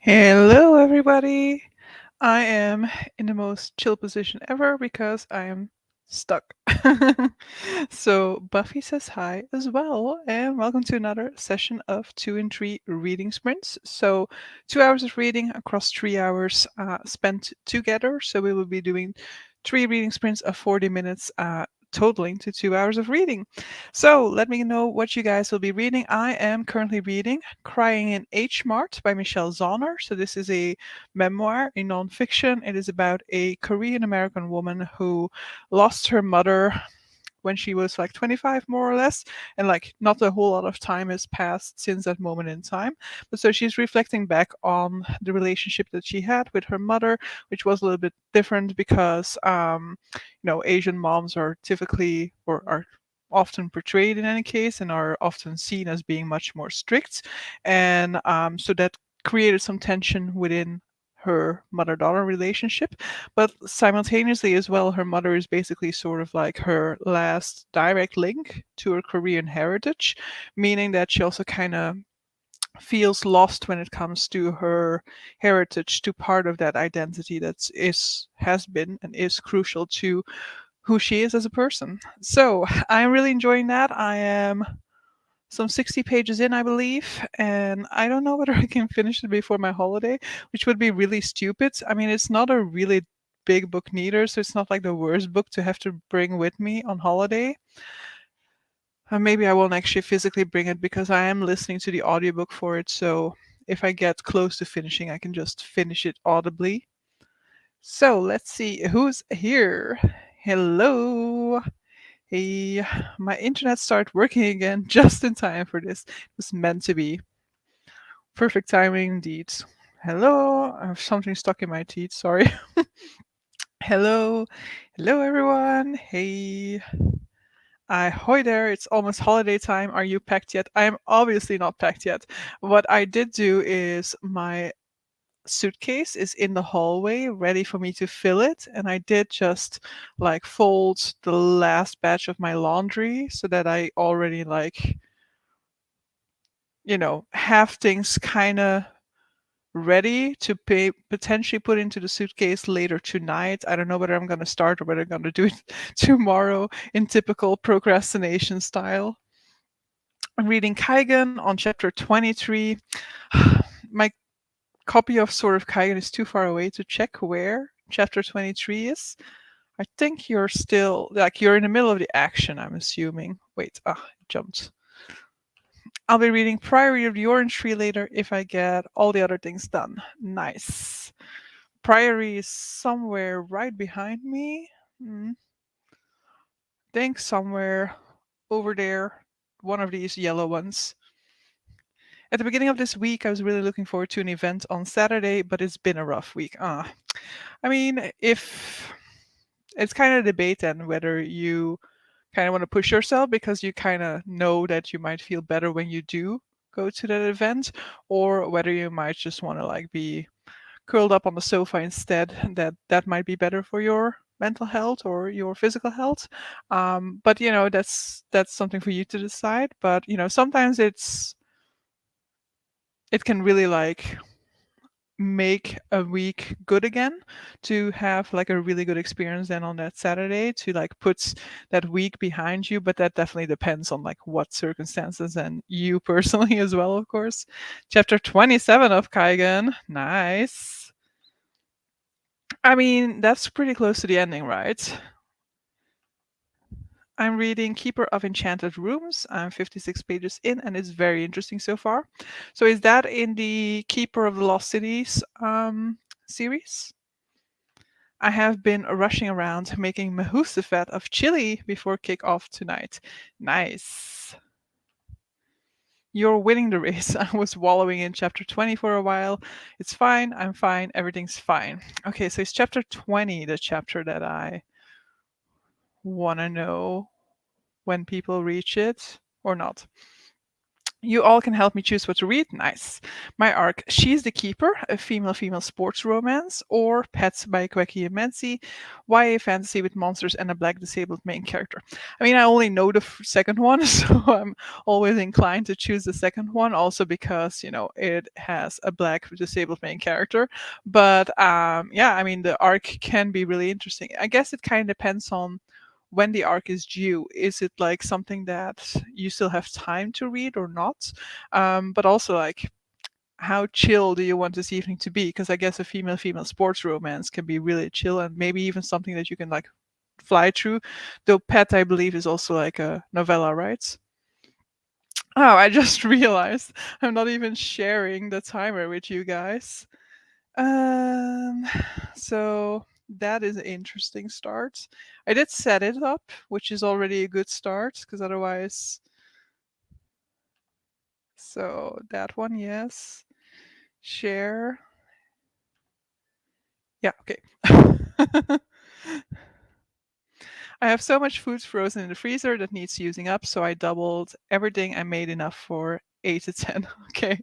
Hello, everybody. I am in the most chill position ever because I am stuck. So, Buffy says hi as well, and welcome to another session of 2 and 3 reading sprints. So, 2 hours of reading across 3 hours spent together. So, we will be doing 3 reading sprints of 40 minutes, totaling to 2 hours of reading. So let me know what you guys will be reading. I am currently reading Crying in H Mart by Michelle Zauner. So this is a memoir, a nonfiction. It is about a Korean American woman who lost her mother when she was like 25 more or less, and like not a whole lot of time has passed since that moment in time. But so she's reflecting back on the relationship that she had with her mother, which was a little bit different because Asian moms are typically or are often portrayed in any case and are often seen as being much more strict, and so that created some tension within her mother-daughter relationship. But simultaneously as well, her mother is basically sort of like her last direct link to her Korean heritage, meaning that she also kind of feels lost when it comes to her heritage, to part of that identity that is has been and is crucial to who she is as a person. So I'm really enjoying that. I am some 60 pages in, I believe, and I don't know whether I can finish it before my holiday, which would be really stupid. I mean, it's not a really big book neither, so it's not like the worst book to have to bring with me on holiday. Maybe I won't actually physically bring it because I am listening to the audiobook for it, so if I get close to finishing, I can just finish it audibly. So let's see who's here. Hello. Hey, my internet started working again just in time for this. It was meant to be. Perfect timing indeed. Hello, I have something stuck in my teeth, sorry. Hello, hello everyone. Hey, ahoy there, it's almost holiday time. Are you packed yet? I am obviously not packed yet. What I did do is my suitcase is in the hallway ready for me to fill it, and I did just like fold the last batch of my laundry so that I already like have things kind of ready to potentially put into the suitcase later tonight. I don't know whether I'm going to start or whether I'm going to do it tomorrow in typical procrastination style. I'm reading Kaigen on chapter 23. My copy of Sword of Kaigen is too far away to check where chapter 23 is. I think you're still like you're in the middle of the action, I'm assuming. Wait, jumped. I'll be reading Priory of the Orange Tree later if I get all the other things done. Nice. Priory is somewhere right behind me. Think somewhere over there. One of these yellow ones. At the beginning of this week, I was really looking forward to an event on Saturday, but it's been a rough week. I mean, if it's kind of a debate then whether you kind of want to push yourself because you kind of know that you might feel better when you do go to that event, or whether you might just want to like be curled up on the sofa instead. That might be better for your mental health or your physical health. But that's something for you to decide. But sometimes it can really like make a week good again to have like a really good experience then on that Saturday to like put that week behind you. But that definitely depends on like what circumstances and you personally as well, of course. Chapter 27 of Kaigen. Nice. I mean, that's pretty close to the ending, right? I'm reading Keeper of Enchanted Rooms. I'm 56 pages in, and it's very interesting so far. So, is that in the Keeper of the Lost Cities series? I have been rushing around making mahusafet of chili before kick-off tonight. Nice. You're winning the race. I was wallowing in chapter 20 for a while. It's fine. I'm fine. Everything's fine. Okay, so it's chapter 20, the chapter that I want to know when people reach it or not. You all can help me choose what to read. Nice. My arc, She's the Keeper, a female sports romance, or Pets by Kweki Imensi, YA fantasy with monsters and a black disabled main character. I mean, I only know the second one, so I'm always inclined to choose the second one, also because, it has a black disabled main character. But yeah, I mean, the arc can be really interesting. I guess it kind of depends on when the arc is due. Is it like something that you still have time to read or not? But also, like, how chill do you want this evening to be? Because I guess a female sports romance can be really chill and maybe even something that you can like fly through. Though Pet, I believe, is also like a novella, right? Oh, I just realized I'm not even sharing the timer with you guys. Um, so that is an interesting start. I did set it up, which is already a good start, because otherwise. So that one, yes. Share. Yeah, okay. I have so much food frozen in the freezer that needs using up, so I doubled everything. I made enough for 8 to 10. Okay.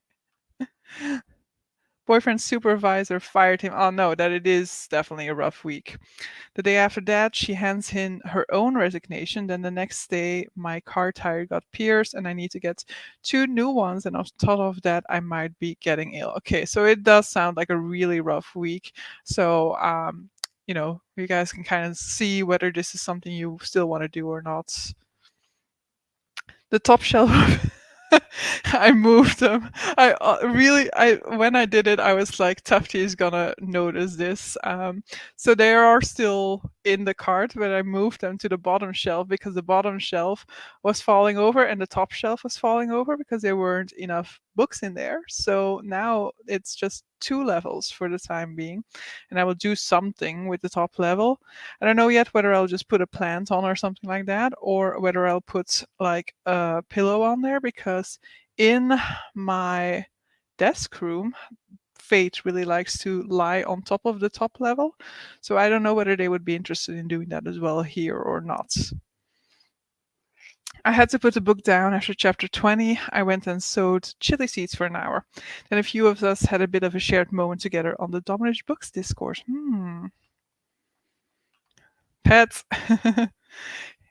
Boyfriend's supervisor fired him. Oh no, that it is definitely a rough week. The day after that, she hands in her own resignation. Then the next day, my car tire got pierced and I need to get two new ones. And on top of that, I might be getting ill. Okay, so it does sound like a really rough week. So, you guys can kind of see whether this is something you still want to do or not. The top shelf. I moved them. I when I did it, I was like, Tufty is gonna notice this. So they are still in the cart, but I moved them to the bottom shelf because the bottom shelf was falling over and the top shelf was falling over because there weren't enough books in there. So now it's just two levels for the time being, and I will do something with the top level. I don't know yet whether I'll just put a plant on or something like that, or whether I'll put like a pillow on there because in my desk room, Fate really likes to lie on top of the top level. So I don't know whether they would be interested in doing that as well here or not. I had to put the book down after chapter 20. I went and sowed chili seeds for an hour. Then a few of us had a bit of a shared moment together on the Dominage Books Discord. Pets.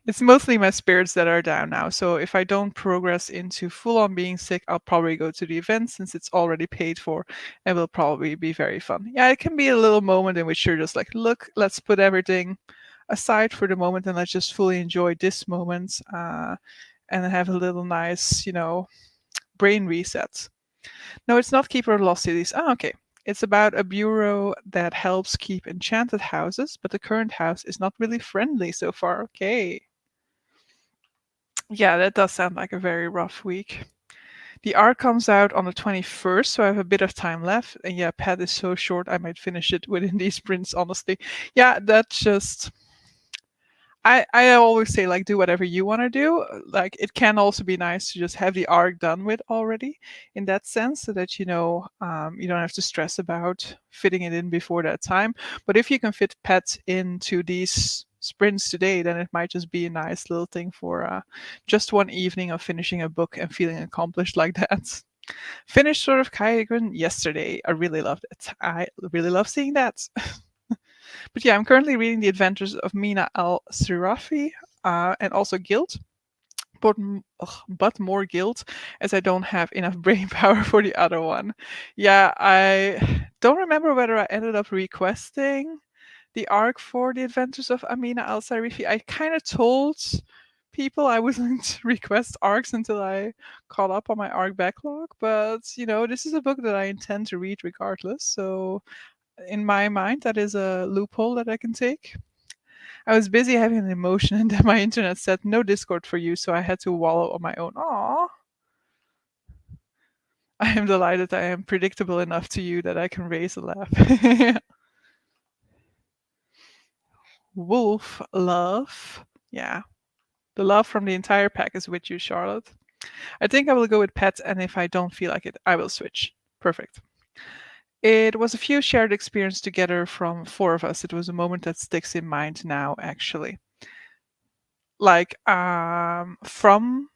It's mostly my spirits that are down now. So if I don't progress into full on being sick, I'll probably go to the event since it's already paid for and will probably be very fun. Yeah, it can be a little moment in which you're just like, look, let's put everything aside for the moment and let's just fully enjoy this moment and have a little nice, brain reset. No, it's not Keeper of Lost Cities. Oh, okay. It's about a bureau that helps keep enchanted houses, but the current house is not really friendly so far. Okay. Yeah, that does sound like a very rough week. The arc comes out on the 21st, so I have a bit of time left. And yeah, Pad is so short, I might finish it within these sprints, honestly. Yeah, that's just. I always say, like, do whatever you want to do. Like, it can also be nice to just have the arc done with already in that sense, so that you don't have to stress about fitting it in before that time. But if you can fit pets into these sprints today, then it might just be a nice little thing for just one evening of finishing a book and feeling accomplished like that. Finished sort of Kaigen yesterday. I really loved it. I really love seeing that. But yeah, I'm currently reading The Adventures of Mina Al Sirafi and also Guild. But more guilt as I don't have enough brain power for the other one. Yeah, I don't remember whether I ended up requesting the arc for the Adventures of Amina Al Sarifi. I kind of told people I wouldn't request arcs until I caught up on my arc backlog, but this is a book that I intend to read regardless. So in my mind, that is a loophole that I can take. I was busy having an emotion, and then my internet said no Discord for you, so I had to wallow on my own. Aww. I am delighted I am predictable enough to you that I can raise a laugh. Wolf love. Yeah. The love from the entire pack is with you, Charlotte. I think I will go with pets, and if I don't feel like it, I will switch. Perfect. It was a few shared experience together from four of us. It was a moment that sticks in mind now, actually. Like, from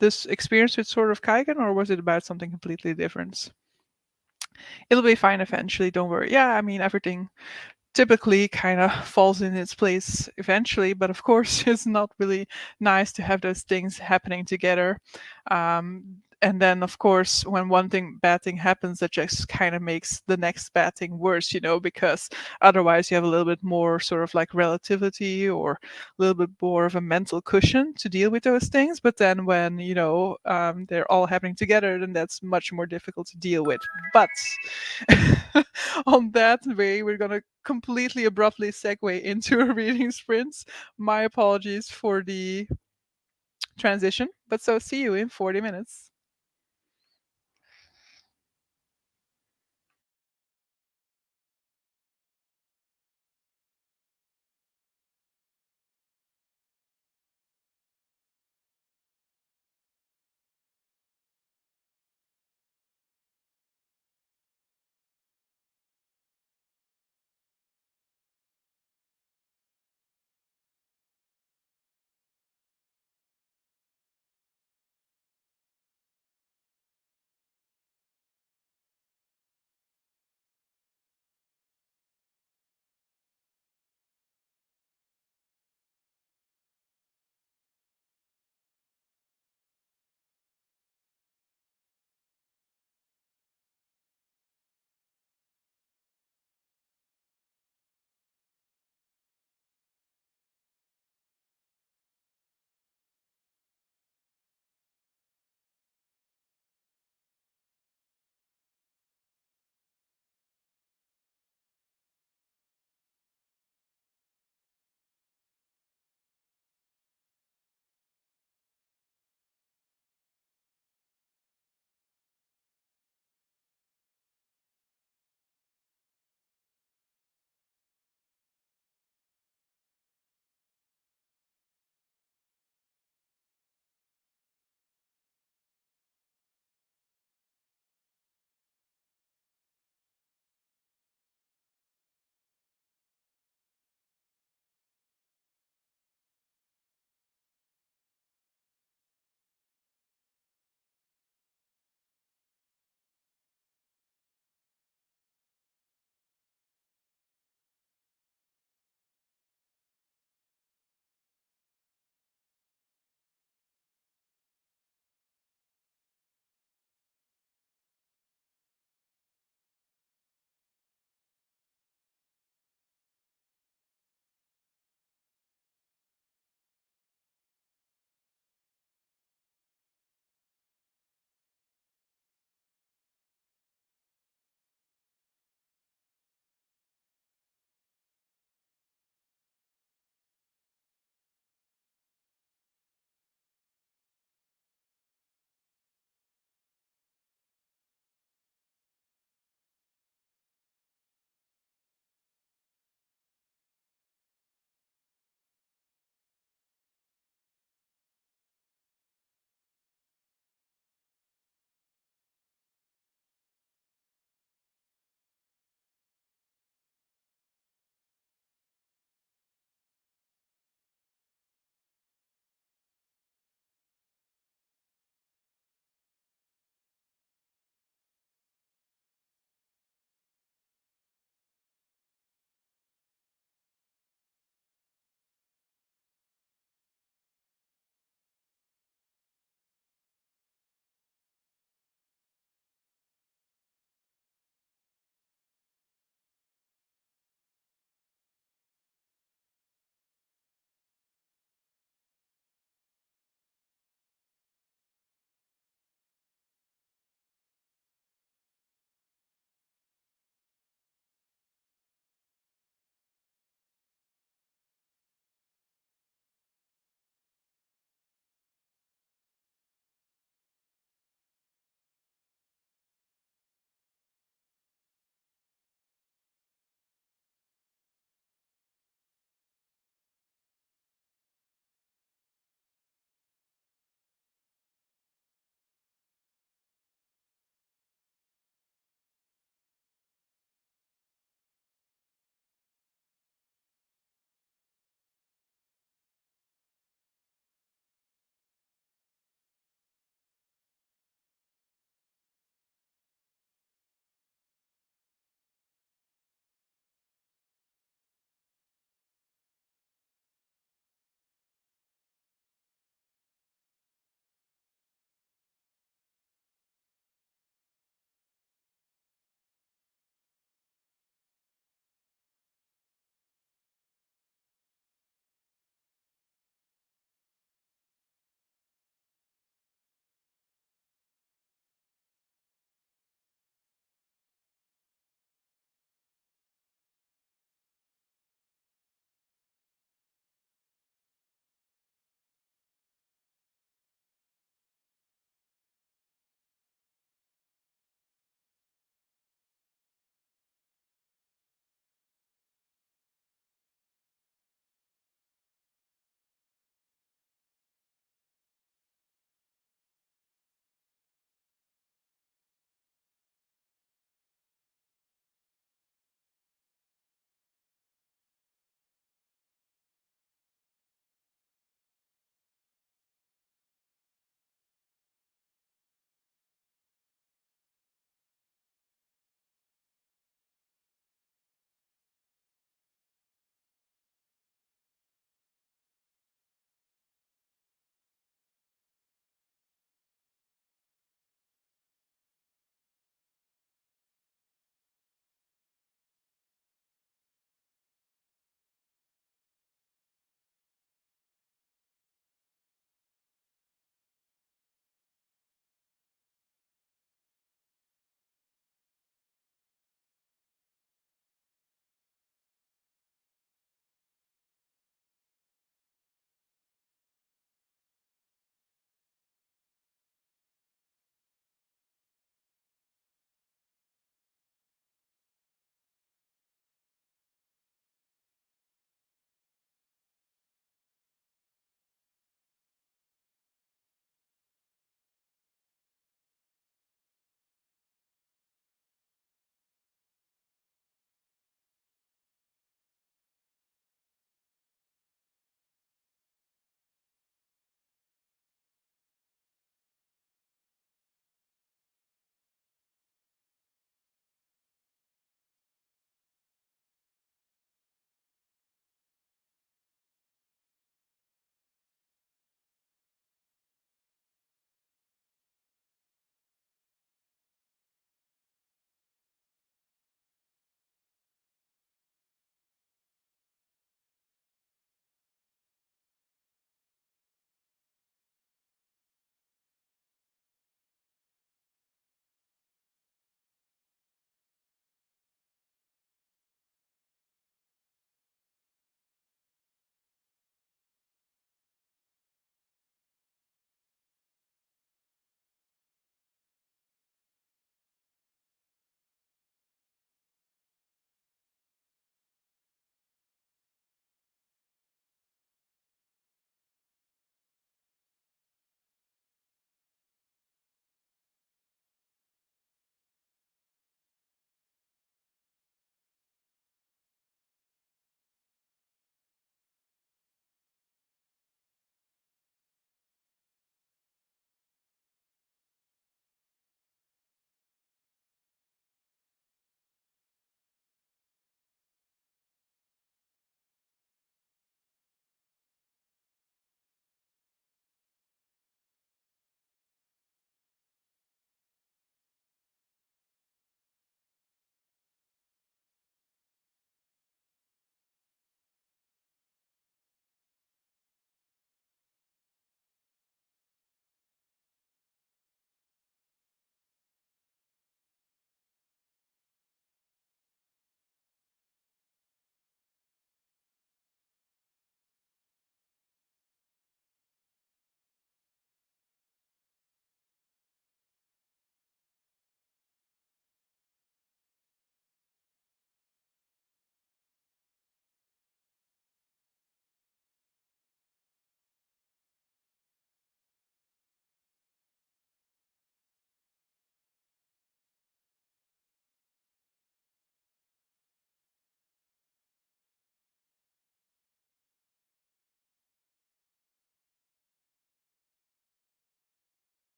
this experience with sort of Kaigen, or was it about something completely different? It'll be fine eventually, don't worry. Yeah, I mean, everything typically kind of falls in its place eventually, but of course it's not really nice to have those things happening together. And then of course when one thing bad thing happens, that just kind of makes the next bad thing worse, because otherwise you have a little bit more sort of like relativity, or a little bit more of a mental cushion to deal with those things. But then when they're all happening together, then that's much more difficult to deal with. But on that way, we're going to completely abruptly segue into a reading sprints. My apologies for the transition, but so see you in 40 minutes.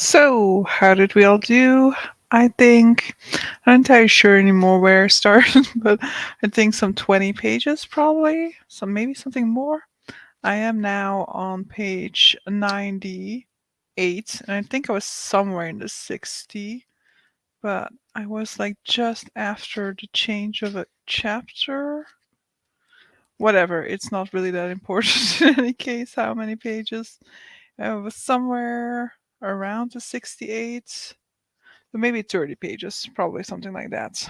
So, how did we all do? I think I'm not entirely sure anymore where I started, but I think some 20 pages probably, some maybe something more. I am now on page 98, and I think I was somewhere in the 60, but I was like just after the change of a chapter. Whatever, it's not really that important in any case how many pages. I was somewhere around the 68. So maybe 30 pages, probably something like that.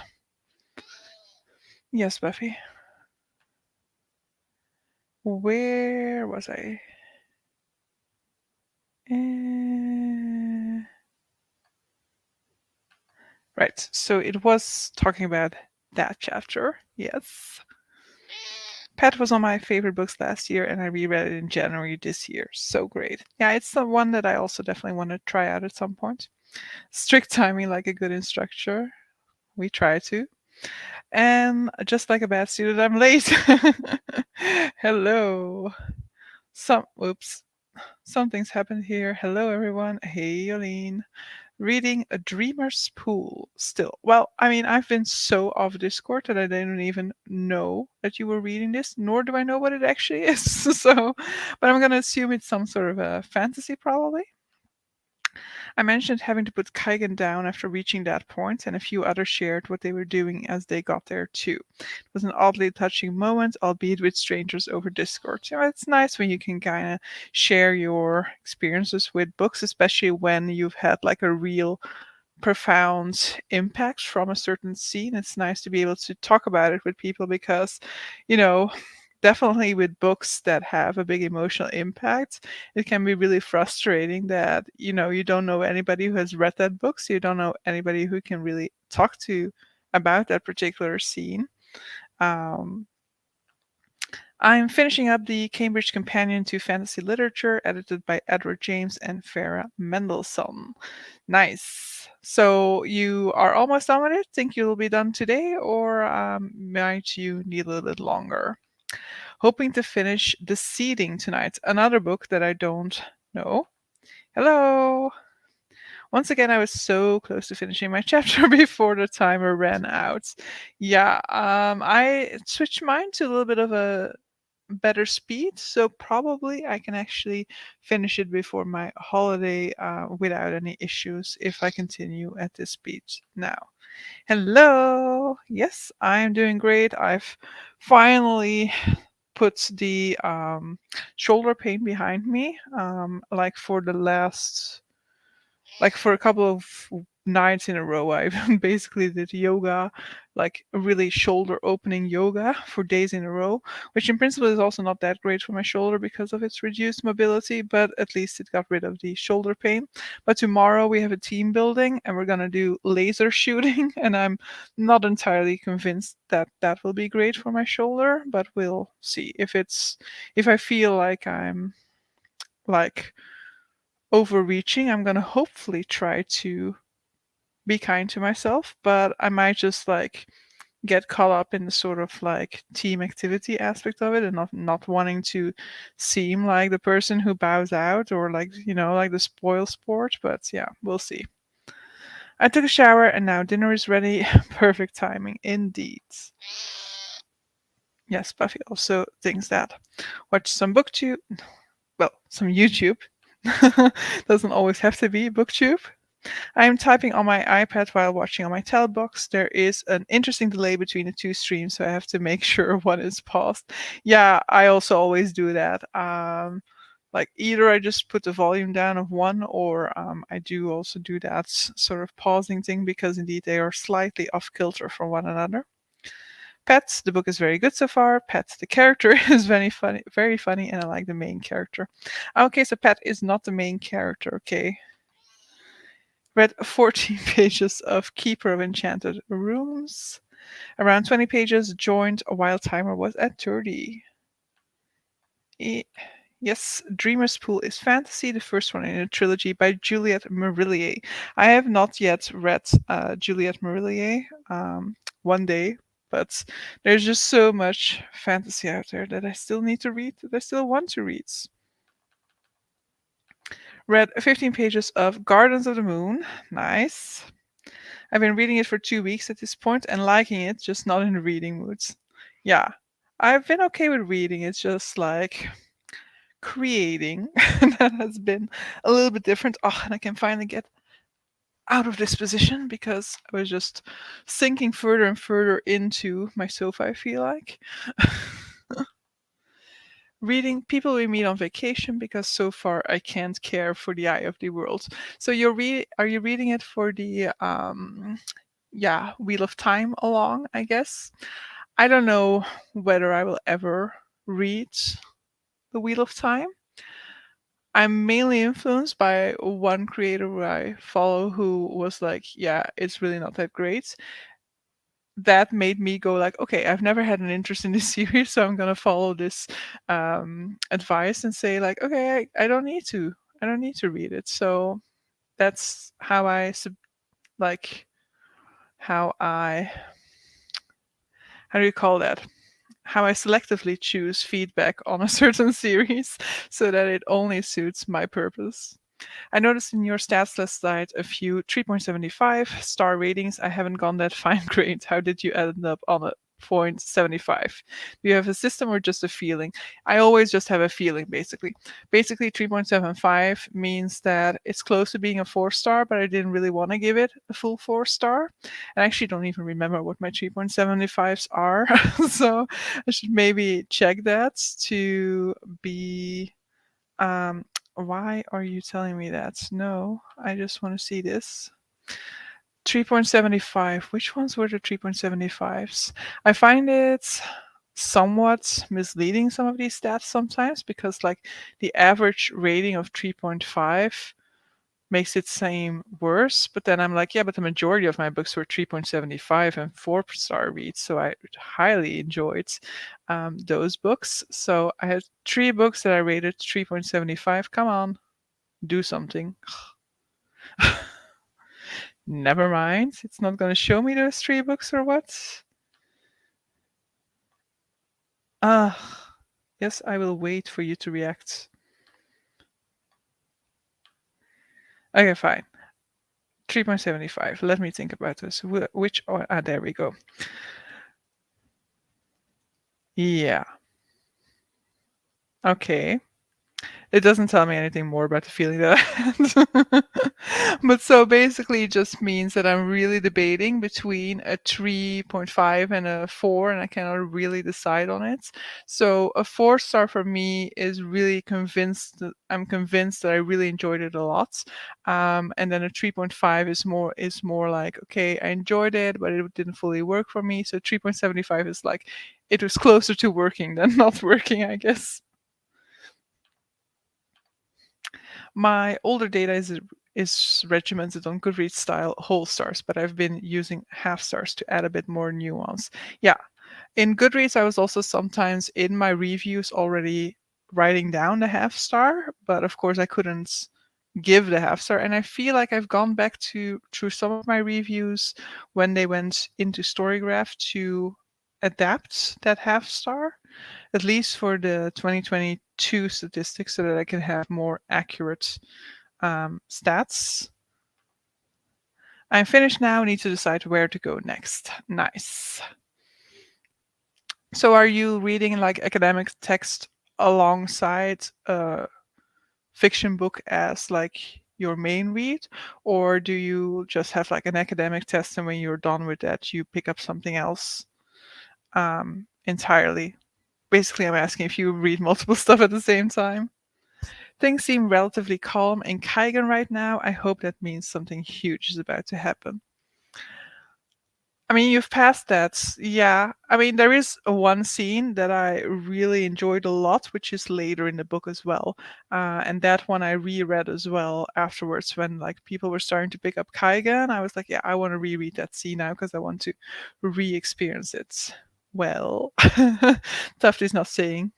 Yes, Buffy. Where was I? Uh, right, so it was talking about that chapter. Yes. Pet was one of my favorite books last year, and I reread it in January this year. So great. Yeah, it's the one that I also definitely want to try out at some point. Strict timing, like a good instructor. We try to. And just like a bad student, I'm late. Hello. Oops. Something's happened here. Hello, everyone. Hey, Yolene. Reading A Dreamer's Pool still. Well, I mean, I've been so off Discord that I didn't even know that you were reading this, nor do I know what it actually is. So, but I'm going to assume it's some sort of a fantasy, probably. I mentioned having to put Kaigen down after reaching that point, and a few others shared what they were doing as they got there too. It was an oddly touching moment, albeit with strangers over Discord. You know, it's nice when you can kind of share your experiences with books, especially when you've had like a real profound impact from a certain scene. It's nice to be able to talk about it with people because, you know, definitely with books that have a big emotional impact, it can be really frustrating that, you don't know anybody who has read that book, so you don't know anybody who can really talk to about that particular scene. Um, I'm finishing up the Cambridge Companion to Fantasy Literature, edited by Edward James and Farah Mendelssohn. Nice. So you are almost done with it? Think you'll be done today, or might you need a little bit longer? Hoping to finish The Seeding tonight, another book that I don't know. Hello. Once again, I was so close to finishing my chapter before the timer ran out. Yeah, I switched mine to a little bit of a better speed, so probably I can actually finish it before my holiday without any issues if I continue at this speed now. Hello. Yes, I'm doing great. I've finally put the shoulder pain behind me. Like for the last like for a couple of nights in a row I basically did yoga, like really shoulder opening yoga for days in a row, which in principle is also not that great for my shoulder because of its reduced mobility, but at least it got rid of the shoulder pain. But tomorrow we have a team building and we're going to do laser shooting and I'm not entirely convinced that that will be great for my shoulder, but we'll see. If I feel like I'm like overreaching, I'm gonna hopefully try to be kind to myself, but I might just like get caught up in the sort of like team activity aspect of it and not wanting to seem like the person who bows out or like, like the spoil sport. But yeah, we'll see. I took a shower and now dinner is ready. Perfect timing indeed. Yes, Buffy also thinks that. Watch some booktube, well, some YouTube. Doesn't always have to be booktube. I am typing on my iPad while watching on my tablet box. There is an interesting delay between the two streams, so I have to make sure one is paused. Yeah, I also always do that. Like either I just put the volume down of one, or I do also do that sort of pausing thing because indeed they are slightly off kilter from one another. Pets, the book is very good so far. Pets, the character is very funny, and I like the main character. Okay, so Pet is not the main character. Okay, read 14 pages of Keeper of Enchanted Rooms. Around 20 pages, joined while timer was at 30. Yes, Dreamer's Pool is fantasy, the first one in a trilogy by Juliette Marillier. I have not yet read Juliette Marillier. One day, but there's just so much fantasy out there that I still need to read, that I still want to read. Read 15 pages of Gardens of the Moon. Nice. I've been reading it for 2 weeks at this point and liking it, just not in the reading moods. Yeah, I've been okay with reading. It's just like creating that has been a little bit different. Oh, and I can finally get out of this position because I was just sinking further and further into my sofa, I feel like. Reading people we meet on vacation because so far I can't care for the eye of the world. So are you reading it for the yeah, Wheel of Time along, I guess? I don't know whether I will ever read the Wheel of Time. I'm mainly influenced by one creator who I follow who was like, yeah, it's really not that great. That made me go like, okay, I've never had an interest in this series, so I'm gonna follow this advice and say like, okay, I don't need to read it. So that's how like how I how do you call that? How I selectively choose feedback on a certain series so that it only suits my purpose. I noticed in your stats list slide a few 3.75 star ratings. I haven't gone that fine grained. How did you end up on a 0.75? Do you have a system or just a feeling? I always just have a feeling, basically. Basically, 3.75 means that it's close to being a 4 star, but I didn't really want to give it a full 4 star. I actually don't even remember what my 3.75s are, so I should maybe check that to be um, why are you telling me that? No, I just want to see this. 3.75. Which ones were the 3.75s? I find it somewhat misleading, some of these stats sometimes, because like the average rating of 3.5 makes it seem worse. But then I'm like, yeah, but the majority of my books were 3.75 and 4 star reads. So I highly enjoyed those books. So I had 3 books that I rated 3.75. Come on, do something. Never mind. It's not going to show me those 3 books or what? Ah, yes, I will wait for you to react. Okay, fine. 3.75. Let me think about this. Which, oh, there we go. Yeah. Okay. It doesn't tell me anything more about the feeling that I had. But so basically it just means that I'm really debating between a 3.5 and a 4 and I cannot really decide on it. So a 4 star for me is really I'm convinced that I really enjoyed it a lot. And then a 3.5 is more like, okay, I enjoyed it, but it didn't fully work for me. So 3.75 is like it was closer to working than not working, I guess. My older data is regimented on Goodreads style whole stars, but I've been using half stars to add a bit more nuance. Yeah, in Goodreads, I was also sometimes in my reviews already writing down the half star, but of course I couldn't give the half star. And I feel like I've gone back to through some of my reviews when they went into Storygraph to adapt that half star, at least for the 2022 statistics, so that I can have more accurate stats. I'm finished now. Need to decide where to go next. Nice. So, are you reading like academic text alongside a fiction book as like your main read, or do you just have like an academic test and when you're done with that, you pick up something else entirely? Basically, I'm asking if you read multiple stuff at the same time. Things seem relatively calm in Kaigan right now. I hope that means something huge is about to happen. I mean, you've passed that. Yeah. I mean, there is one scene that I really enjoyed a lot, which is later in the book as well. And that one I reread as well afterwards when like people were starting to pick up Kaiga, and I was like, yeah, I want to reread that scene now because I want to re-experience it. Well, Tufty's not saying.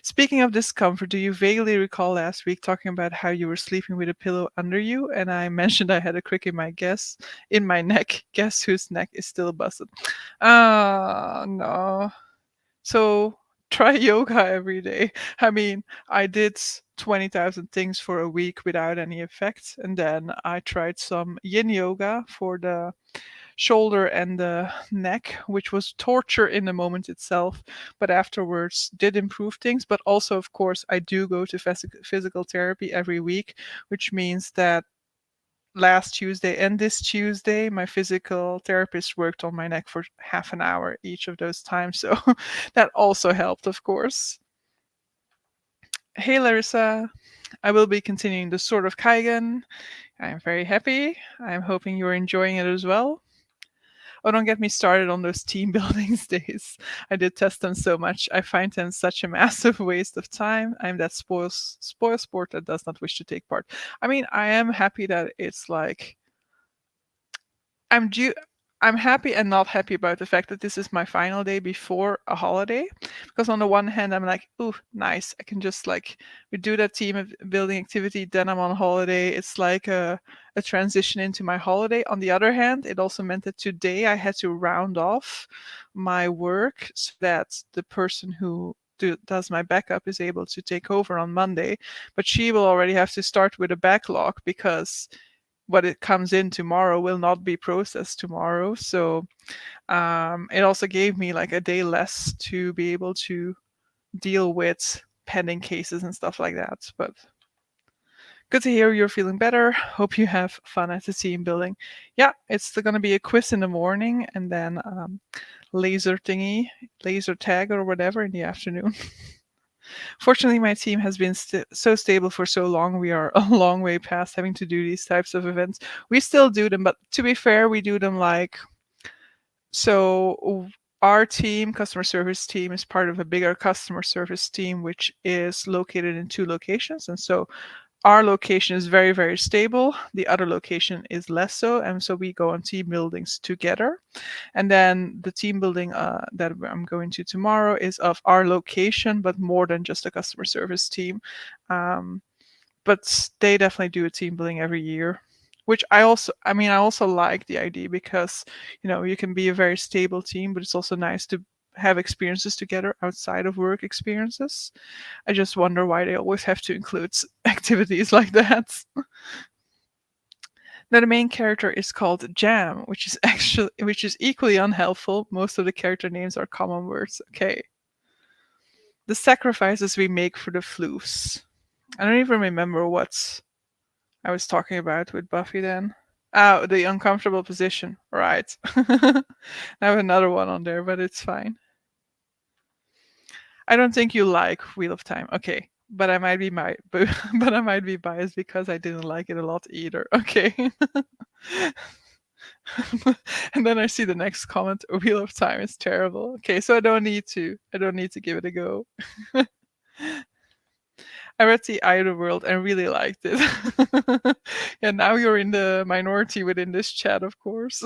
Speaking of discomfort, do you vaguely recall last week talking about how you were sleeping with a pillow under you, and I mentioned I had a crick in my neck. Guess whose neck is still busted? No. So try yoga every day. I mean, I did 20,000 things for a week without any effect. And then I tried some yin yoga for the shoulder and the neck, which was torture in the moment itself, but afterwards did improve things. But also, of course, I do go to physical therapy every week, which means that last Tuesday and this Tuesday, my physical therapist worked on my neck for half an hour each of those times. So that also helped, of course. Hey, Larissa. I will be continuing the Sword of Kaigen. I am very happy. I'm hoping you're enjoying it as well. Oh, don't get me started on those team building days. I detest them so much. I find them such a massive waste of time. I'm that spoil sport that does not wish to take part. I mean, I am happy that it's like I'm due. I'm happy and not happy about the fact that this is my final day before a holiday. Because on the one hand, I'm like, "Ooh, nice! I can just like we do that building activity, then I'm on holiday." It's like a transition into my holiday. On the other hand, it also meant that today I had to round off my work so that the person who does my backup is able to take over on Monday. But she will already have to start with a backlog because what it comes in tomorrow will not be processed tomorrow. So it also gave me like a day less to be able to deal with pending cases and stuff like that. But good to hear you're feeling better. Hope you have fun at the team building. Yeah, it's going to be a quiz in the morning and then laser thingy, laser tag or whatever in the afternoon. Fortunately, my team has been so stable for so long. We are a long way past having to do these types of events. We still do them, but to be fair, we do them like so. Our team, customer service team, is part of a bigger customer service team, which is located in two locations. And so our location is very, very stable. The other location is less so. And so we go on team buildings together. And then the team building that I'm going to tomorrow is of our location, but more than just a customer service team. Um, but they definitely do a team building every year, which I also like the idea because, you can be a very stable team, but it's also nice to have experiences together outside of work experiences. I just wonder why they always have to include activities like that. Now the main character is called Jam, which is equally unhelpful. Most of the character names are common words. Okay. The sacrifices we make for the floofs. I don't even remember what I was talking about with Buffy then. Oh, the uncomfortable position. Right. I have another one on there, but it's fine. I don't think you like Wheel of Time. Okay. But I might be but I might be biased because I didn't like it a lot either. Okay. And then I see the next comment, Wheel of Time is terrible. Okay, so I don't need to give it a go. I read The Eye of the World and really liked it. Yeah, now you're in the minority within this chat, of course.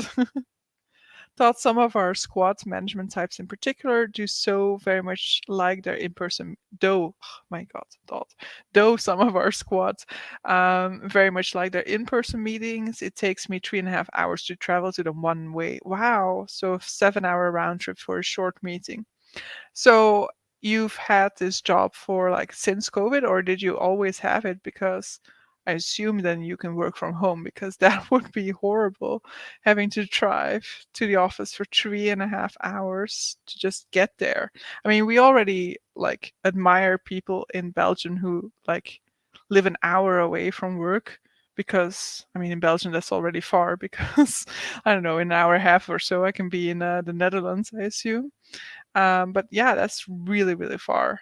Thought some of our squad management types in particular do so very much like their in-person though my god thought though some of our squads very much like their in-person meetings. It takes me 3.5 hours to travel to them one way. Wow, so a 7-hour round trip for a short meeting. So you've had this job for like since COVID, or did you always have it? Because I assume then you can work from home because that would be horrible having to drive to the office for 3.5 hours to just get there. I mean, we already like admire people in Belgium who like live an hour away from work because I mean in Belgium that's already far because I don't know, in an hour and a half or so I can be in the Netherlands, I assume. But yeah, that's really, really far.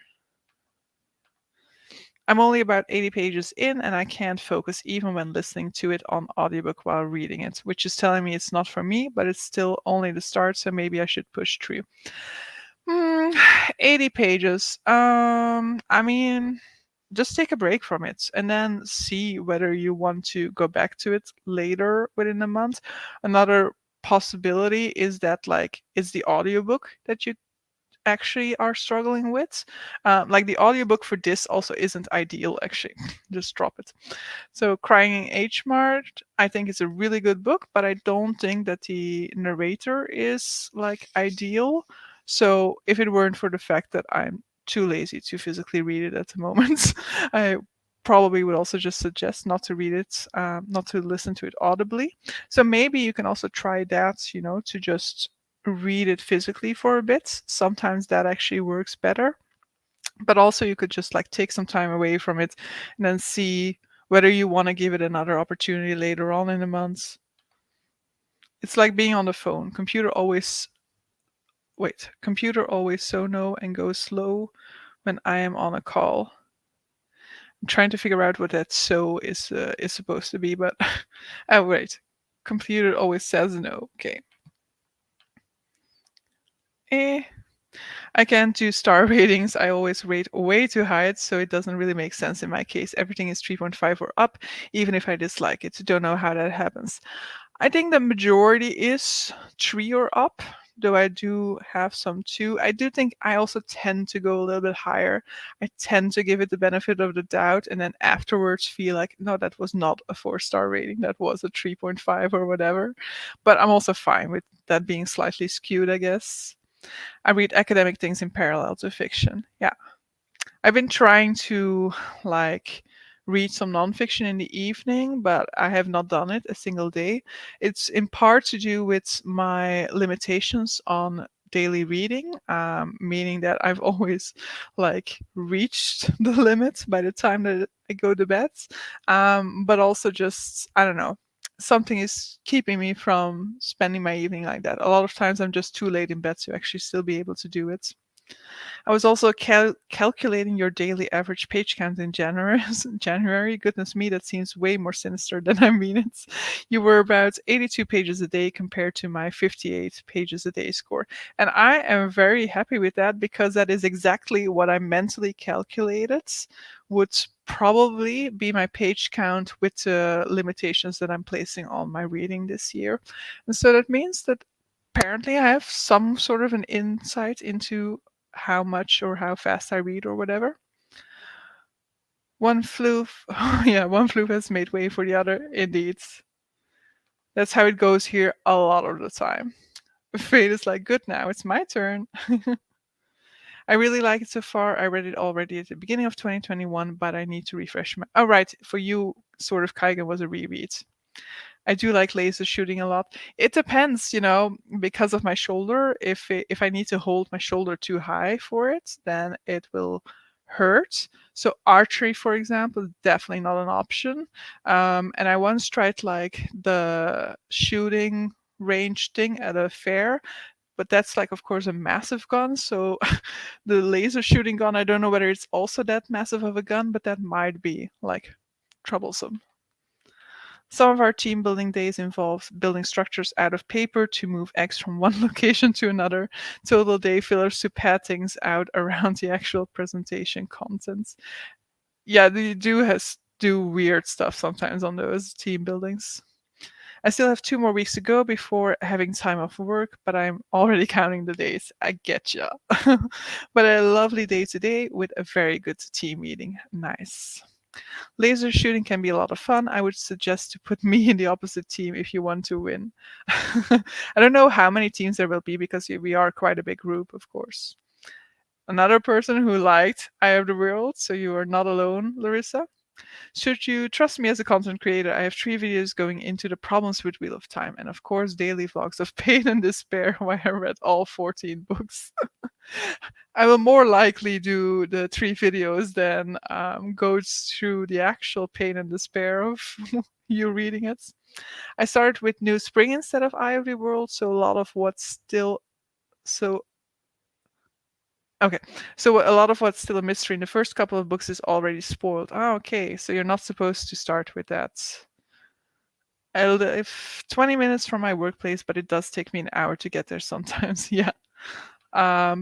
I'm only about 80 pages in and I can't focus even when listening to it on audiobook while reading it, which is telling me it's not for me, but it's still only the start, so maybe I should push through. 80 pages. I mean, just take a break from it and then see whether you want to go back to it later within a month. Another possibility is that like it's the audiobook that you actually are struggling with. Like the audiobook for this also isn't ideal, actually. Just drop it. So, Crying in H Mart, I think it's a really good book, but I don't think that the narrator is like ideal. So, if it weren't for the fact that I'm too lazy to physically read it at the moment. I probably would also just suggest not to read it, not to listen to it audibly. So maybe you can also try that, to just read it physically for a bit. Sometimes that actually works better. But also, you could just like take some time away from it and then see whether you want to give it another opportunity later on in the month. It's like being on the phone. Computer always so no and goes slow when I am on a call. I'm trying to figure out what that so is supposed to be, but oh wait, computer always says no. Okay. Eh. I can't do star ratings. I always rate way too high, so it doesn't really make sense in my case. Everything is 3.5 or up, even if I dislike it. Don't know how that happens. I think the majority is 3 or up, though I do have some 2. I do think I also tend to go a little bit higher. I tend to give it the benefit of the doubt and then afterwards feel like, no, that was not a 4-star rating. That was a 3.5 or whatever. But I'm also fine with that being slightly skewed, I guess. I read academic things in parallel to fiction. Yeah. I've been trying to like read some nonfiction in the evening, but I have not done it a single day. It's in part to do with my limitations on daily reading, meaning that I've always like reached the limit by the time that I go to bed. But also just I don't know. Something is keeping me from spending my evening like that. A lot of times I'm just too late in bed to actually still be able to do it. I was also calculating your daily average page count in January. January, goodness me, that seems way more sinister than I mean it. You were about 82 pages a day compared to my 58 pages a day score. And I am very happy with that because that is exactly what I mentally calculated would probably be my page count with the limitations that I'm placing on my reading this year. And so that means that apparently I have some sort of an insight into how much or how fast I read or whatever. One floof, yeah, one floof has made way for the other. Indeed, that's how it goes here a lot of the time. Fate is like, good now, it's my turn. I really like it so far. I read it already at the beginning of 2021, but I need to refresh my. Oh, right, for you, sort of Kaigen was a reread. I do like laser shooting a lot. It depends, because of my shoulder. If I need to hold my shoulder too high for it, then it will hurt. So archery, for example, is definitely not an option. And I once tried like the shooting range thing at a fair, but that's like, of course, a massive gun. So the laser shooting gun, I don't know whether it's also that massive of a gun, but that might be like troublesome. Some of our team building days involve building structures out of paper to move eggs from one location to another. Total day fillers to pad things out around the actual presentation contents. Yeah, they do weird stuff sometimes on those team buildings. I still have 2 more weeks to go before having time off work, but I'm already counting the days. I get ya. But a lovely day today with a very good team meeting. Nice. Laser shooting can be a lot of fun. I would suggest to put me in the opposite team if you want to win. I don't know how many teams there will be because we are quite a big group, of course. Another person who liked Eye of the World, so you are not alone, Larissa. Should you trust me as a content creator, I have 3 videos going into the problems with Wheel of Time, and of course, daily vlogs of pain and despair while I read all 14 books. I will more likely do the 3 videos than go through the actual pain and despair of you reading it. I started with New Spring instead of Eye of the World, so a lot of what's still so okay. So a lot of what's still a mystery in the first couple of books is already spoiled. Ah, okay. So you're not supposed to start with that. I live 20 minutes from my workplace, but it does take me an hour to get there sometimes. Yeah.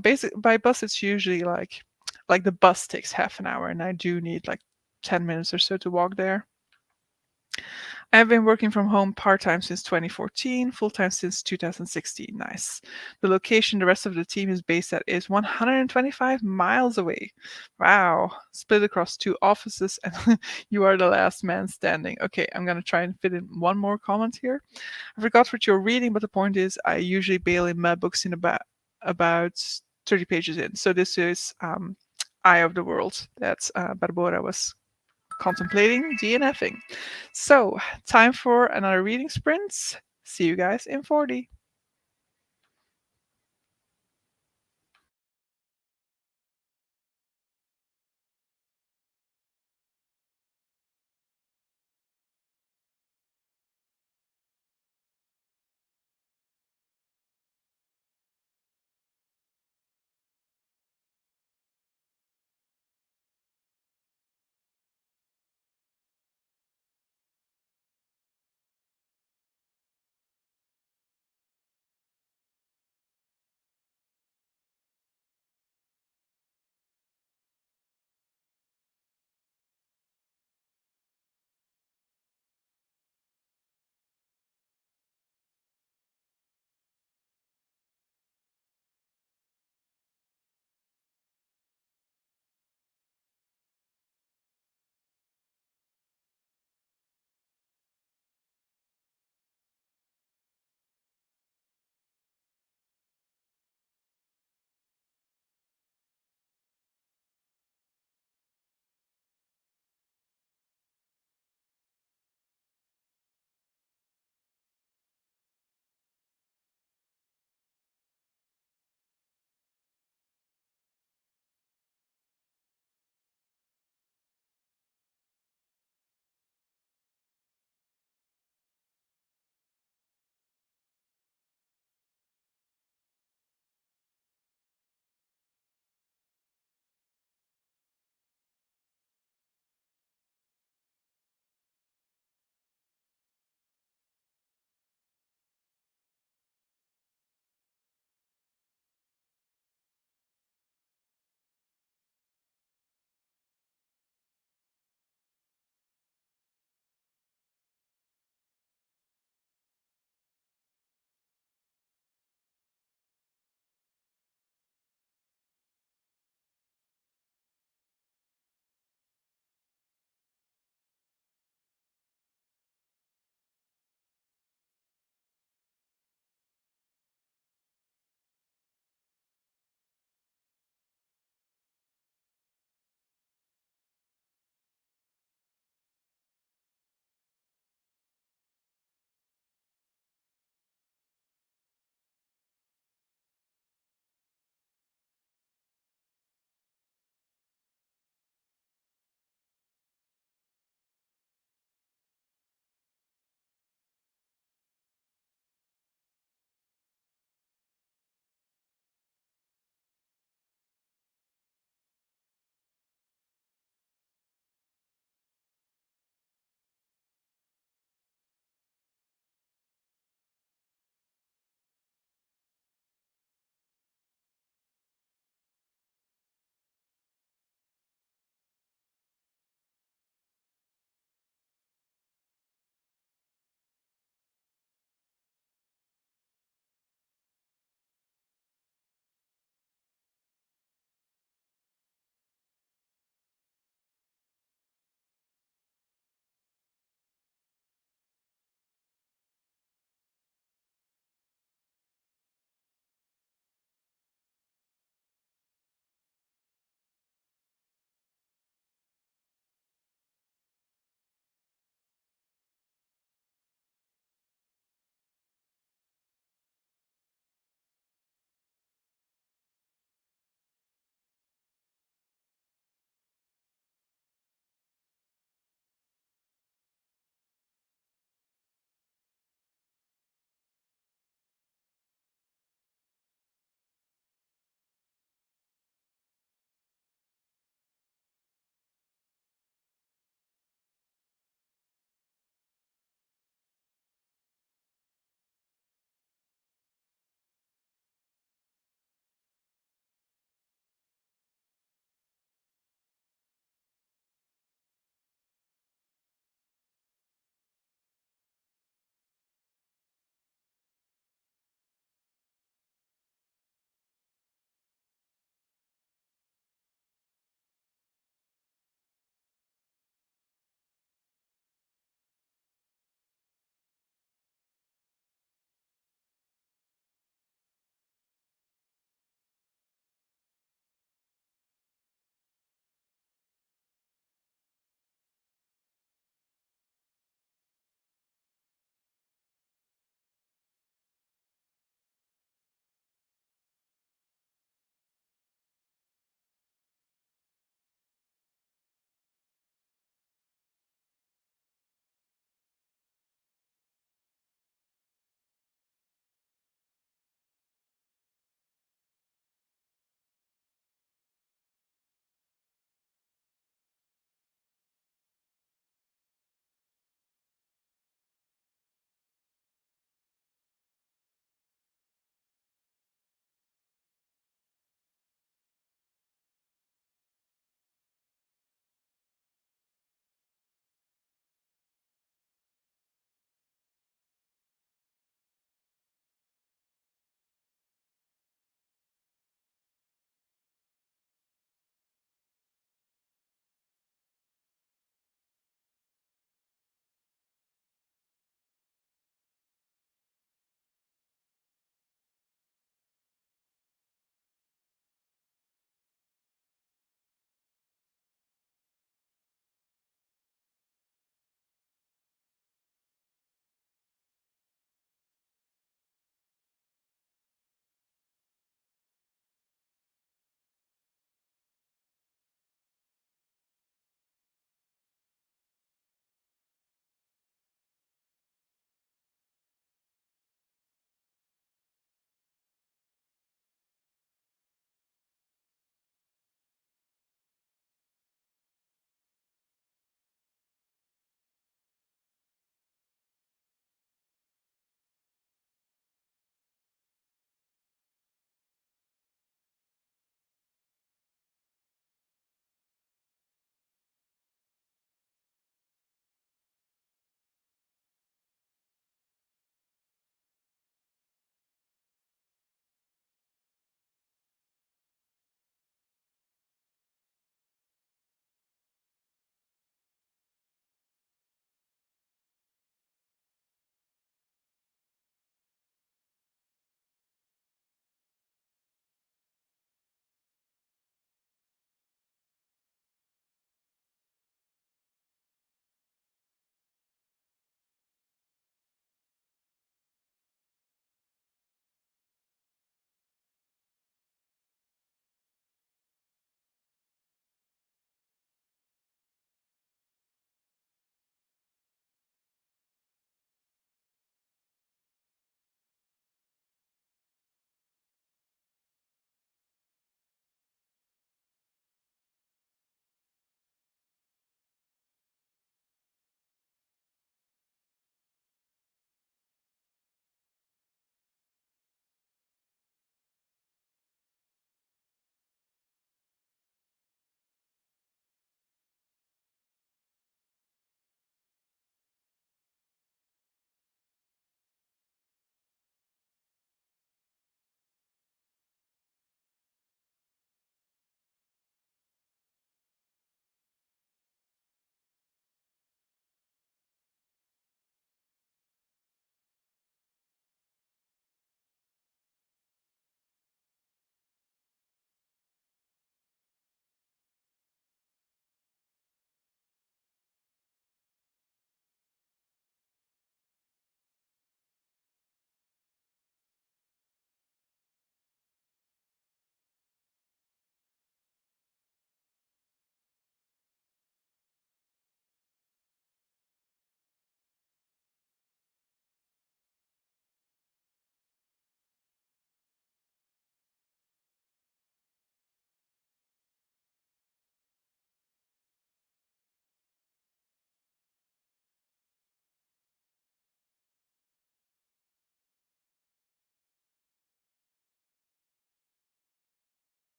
Basic by bus it's usually like the bus takes half an hour and I do need like 10 minutes or so to walk there. I've been working from home part-time since 2014, full-time since 2016. Nice. The location the rest of the team is based at is 125 miles away. Wow. Split across 2 offices and you are the last man standing. Okay, I'm gonna try and fit in one more comment here. I forgot what you're reading, but the point is I usually bail in my books in about 30 pages in. So this is eye of the world that Barbora was contemplating DNFing. So, time for another reading sprint. See you guys in 40.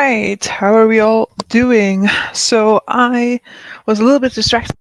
right, how are we all doing? So I was a little bit distracted.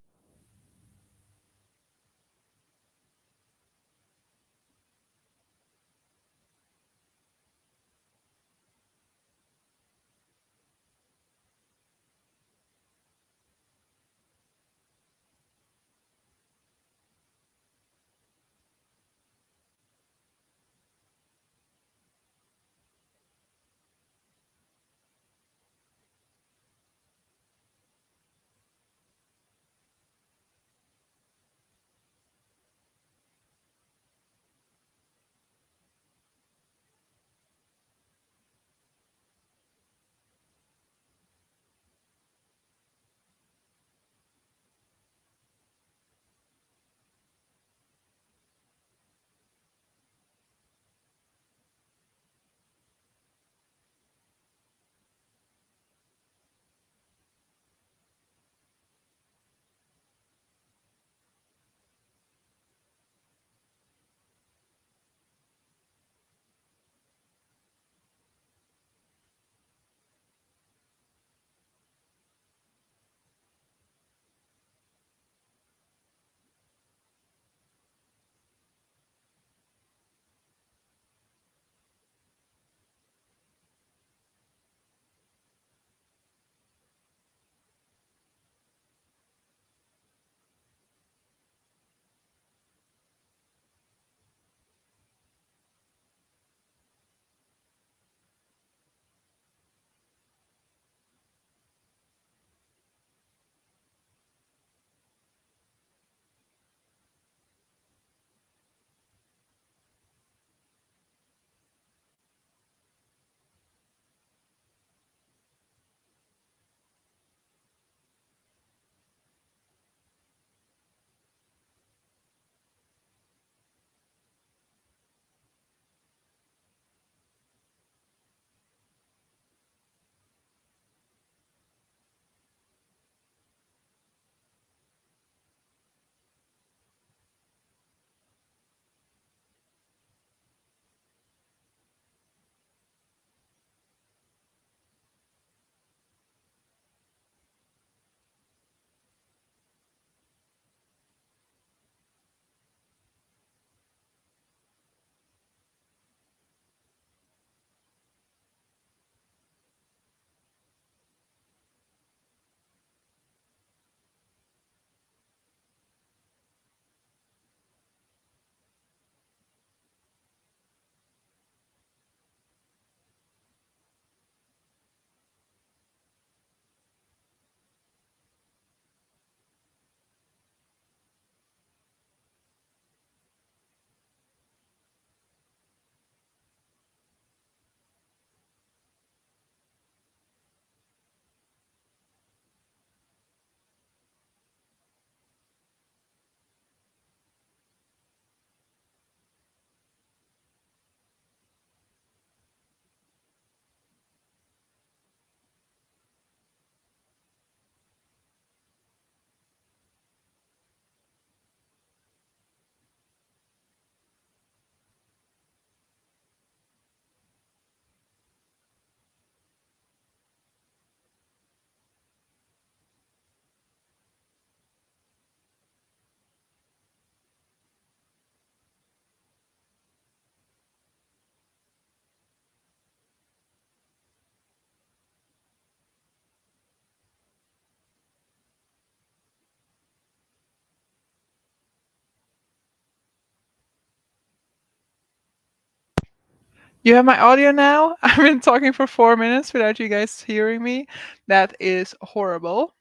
You have my audio now? I've been talking for 4 minutes without you guys hearing me. That is horrible.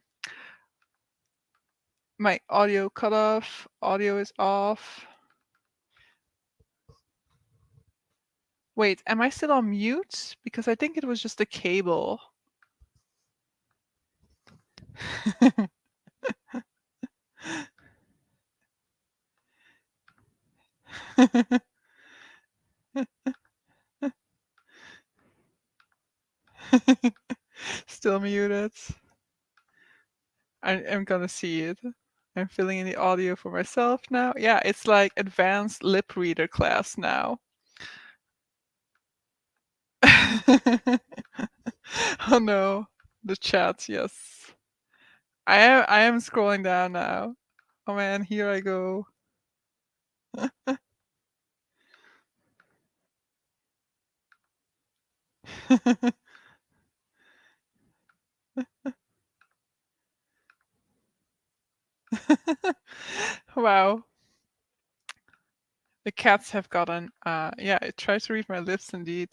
My audio cut off, audio is off. Wait, am I still on mute? Because I think it was just a cable. Still muted. I'm gonna see it. I'm filling in the audio for myself now. Yeah, it's like advanced lip reader class now. Oh no, the chat. Yes, I am scrolling down now. Oh man, here I go. Wow, the cats have gotten. Yeah, it tries to read my lips indeed.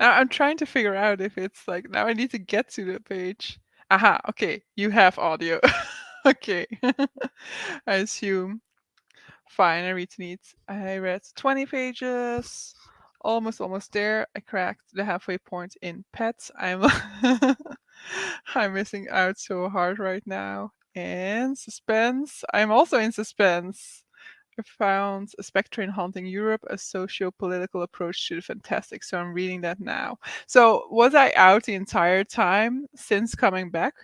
Now I'm trying to figure out if it's like now I need to get to the page. Aha, okay, you have audio. Okay. I assume. Fine, I read needs. I read 20 pages. Almost there. I cracked the halfway point in pets. I'm missing out so hard right now. And suspense. I'm also in suspense. I found a Spectre in Haunting Europe, a socio-political approach to the fantastic. So I'm reading that now. So was I out the entire time since coming back,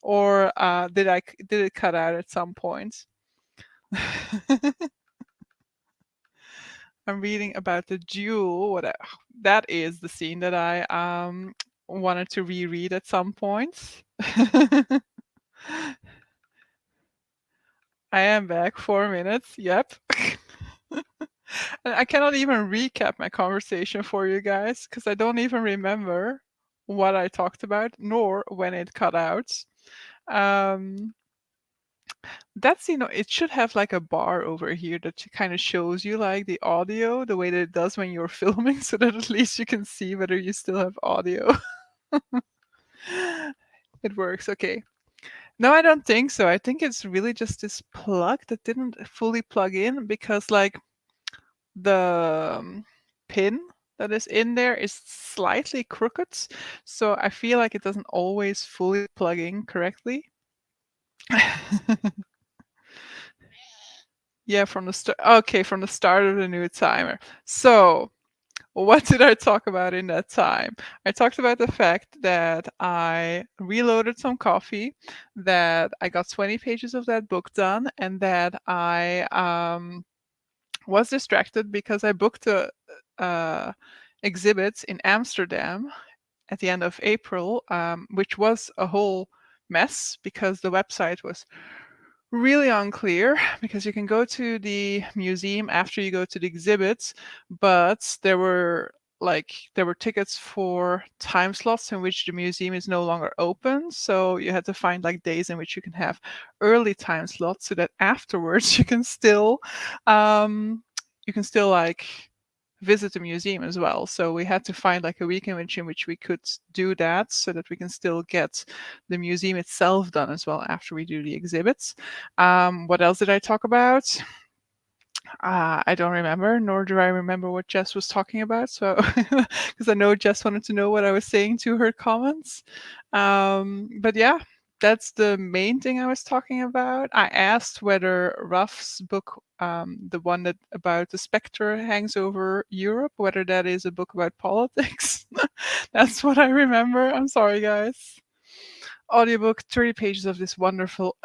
or did it cut out at some point? I'm reading about the duel. That is the scene that I wanted to reread at some point. I am back 4 minutes. Yep. And I cannot even recap my conversation for you guys because I don't even remember what I talked about nor when it cut out. Um, it should have like a bar over here that kind of shows you like the audio the way that it does when you're filming so that at least you can see whether you still have audio. It works. Okay. No, I don't think so. I think it's really just this plug that didn't fully plug in because like the pin that is in there is slightly crooked. So I feel like it doesn't always fully plug in correctly. Yeah, from the start. Okay, from the start of the new timer. So, what did I talk about in that time? I talked about the fact that I reloaded some coffee, that I got 20 pages of that book done, and that I was distracted because I booked a exhibit in Amsterdam at the end of April, which was a whole mess because the website was really unclear because you can go to the museum after you go to the exhibits, but there were tickets for time slots in which the museum is no longer open. So you had to find like days in which you can have early time slots so that afterwards um you can still like visit the museum as well. So we had to find like a week in which we could do that so that we can still get the museum itself done as well after we do the exhibits. What else did I talk about? I don't remember, nor do I remember what Jess was talking about. So, because I know Jess wanted to know what I was saying to her comments. But yeah, that's the main thing I was talking about. I asked whether Ruff's book, the one that about the spectre hangs over Europe, whether that is a book about politics. That's what I remember. I'm sorry, guys. Audiobook, 30 pages of this wonderful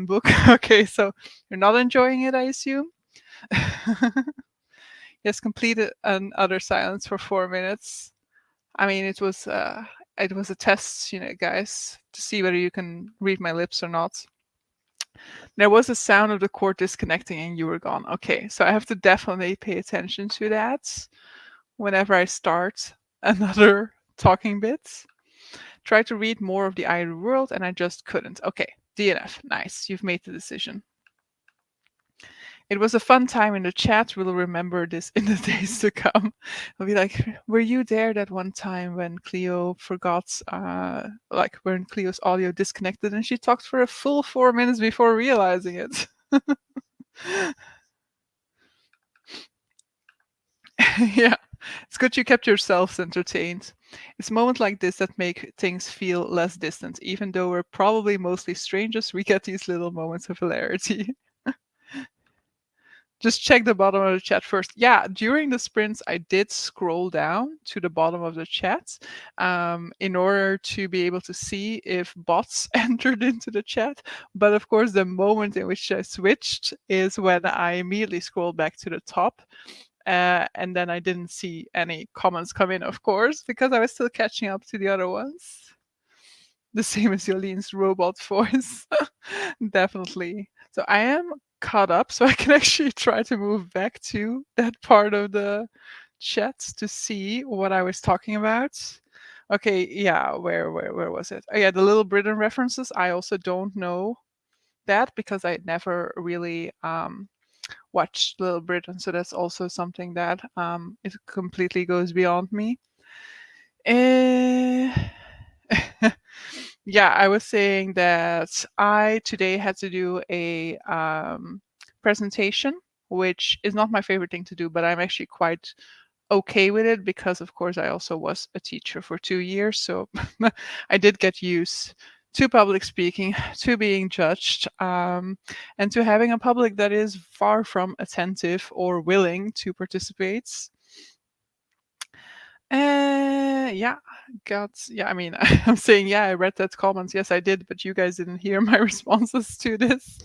book. Okay, so you're not enjoying it, I assume? Yes, completed another silence for 4 minutes. I mean, it was a test, guys, to see whether you can read my lips or not. There was a sound of the cord disconnecting, and you were gone. Okay, so I have to definitely pay attention to that whenever I start another talking bit. Try to read more of the Iron World, and I just couldn't. Okay, DNF. Nice, you've made the decision. It was a fun time in the chat. We'll remember this in the days to come. We'll be like, were you there that one time when Cleo forgot, like when Cleo's audio disconnected and she talked for a full 4 minutes before realizing it? Yeah, it's good you kept yourselves entertained. It's moments like this that make things feel less distant. Even though we're probably mostly strangers, we get these little moments of hilarity. Just check the bottom of the chat first. Yeah, during the sprints, I did scroll down to the bottom of the chat in order to be able to see if bots entered into the chat. But of course, the moment in which I switched is when I immediately scrolled back to the top. And then I didn't see any comments come in, of course, because I was still catching up to the other ones. The same as Jolene's robot voice. Definitely. So I am caught up, so I can actually try to move back to that part of the chat to see what I was talking about. Okay, yeah, where was it? Oh yeah, the Little Britain references. I also don't know that because I never really watched Little Britain, so that's also something that it completely goes beyond me. Eh, yeah, I was saying that I today had to do a presentation, which is not my favorite thing to do, but I'm actually quite okay with it because, of course, I also was a teacher for 2 years. So I did get used to public speaking, to being judged, and to having a public that is far from attentive or willing to participate. Yeah, yeah, I mean, I'm saying, yeah, I read that comments. Yes, I did, but you guys didn't hear my responses to this.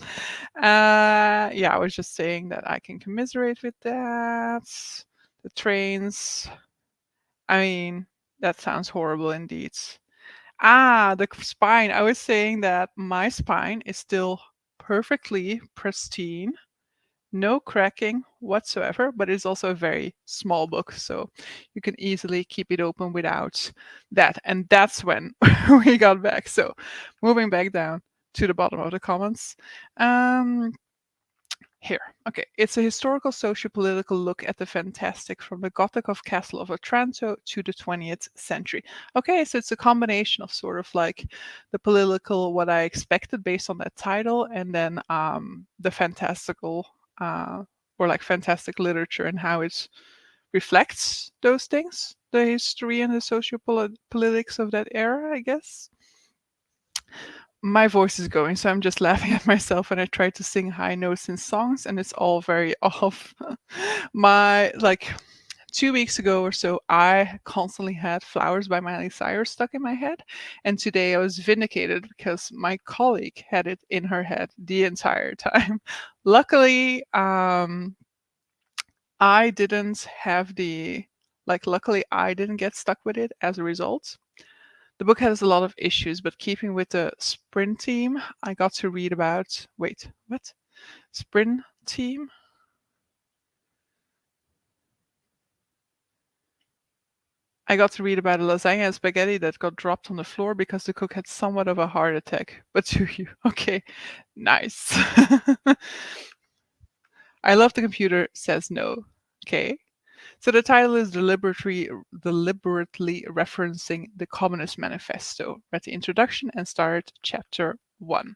Yeah, I was just saying that I can commiserate with that. The trains, I mean, that sounds horrible indeed. Ah, the spine. I was saying that my spine is still perfectly pristine, no cracking whatsoever, but it's also a very small book, so you can easily keep it open without that. And that's when we got back. So moving back down to the bottom of the comments. Um, Here, okay. It's a historical socio-political look at the fantastic from the Gothic of Castle of Otranto to the 20th century. Okay, so it's a combination of sort of like the political, what I expected based on that title, and then the fantastical or like fantastic literature and how it reflects those things, the history and the socio-politics of that era, I guess. My voice is going, so I'm just laughing at myself when I try to sing high notes in songs, and it's all very off. My like 2 weeks ago or so, I constantly had "Flowers" by Miley Cyrus stuck in my head, and today I was vindicated because my colleague had it in her head the entire time. Luckily, I didn't have the luckily I didn't get stuck with it as a result. The book has a lot of issues, but keeping with the sprint team, I got to read about. Wait, what? Sprint team? I got to read about a lasagna and spaghetti that got dropped on the floor because the cook had somewhat of a heart attack. But do you? Okay, nice. I love the computer says no. Okay. So the title is deliberately referencing the Communist Manifesto. Read the introduction and start chapter 1.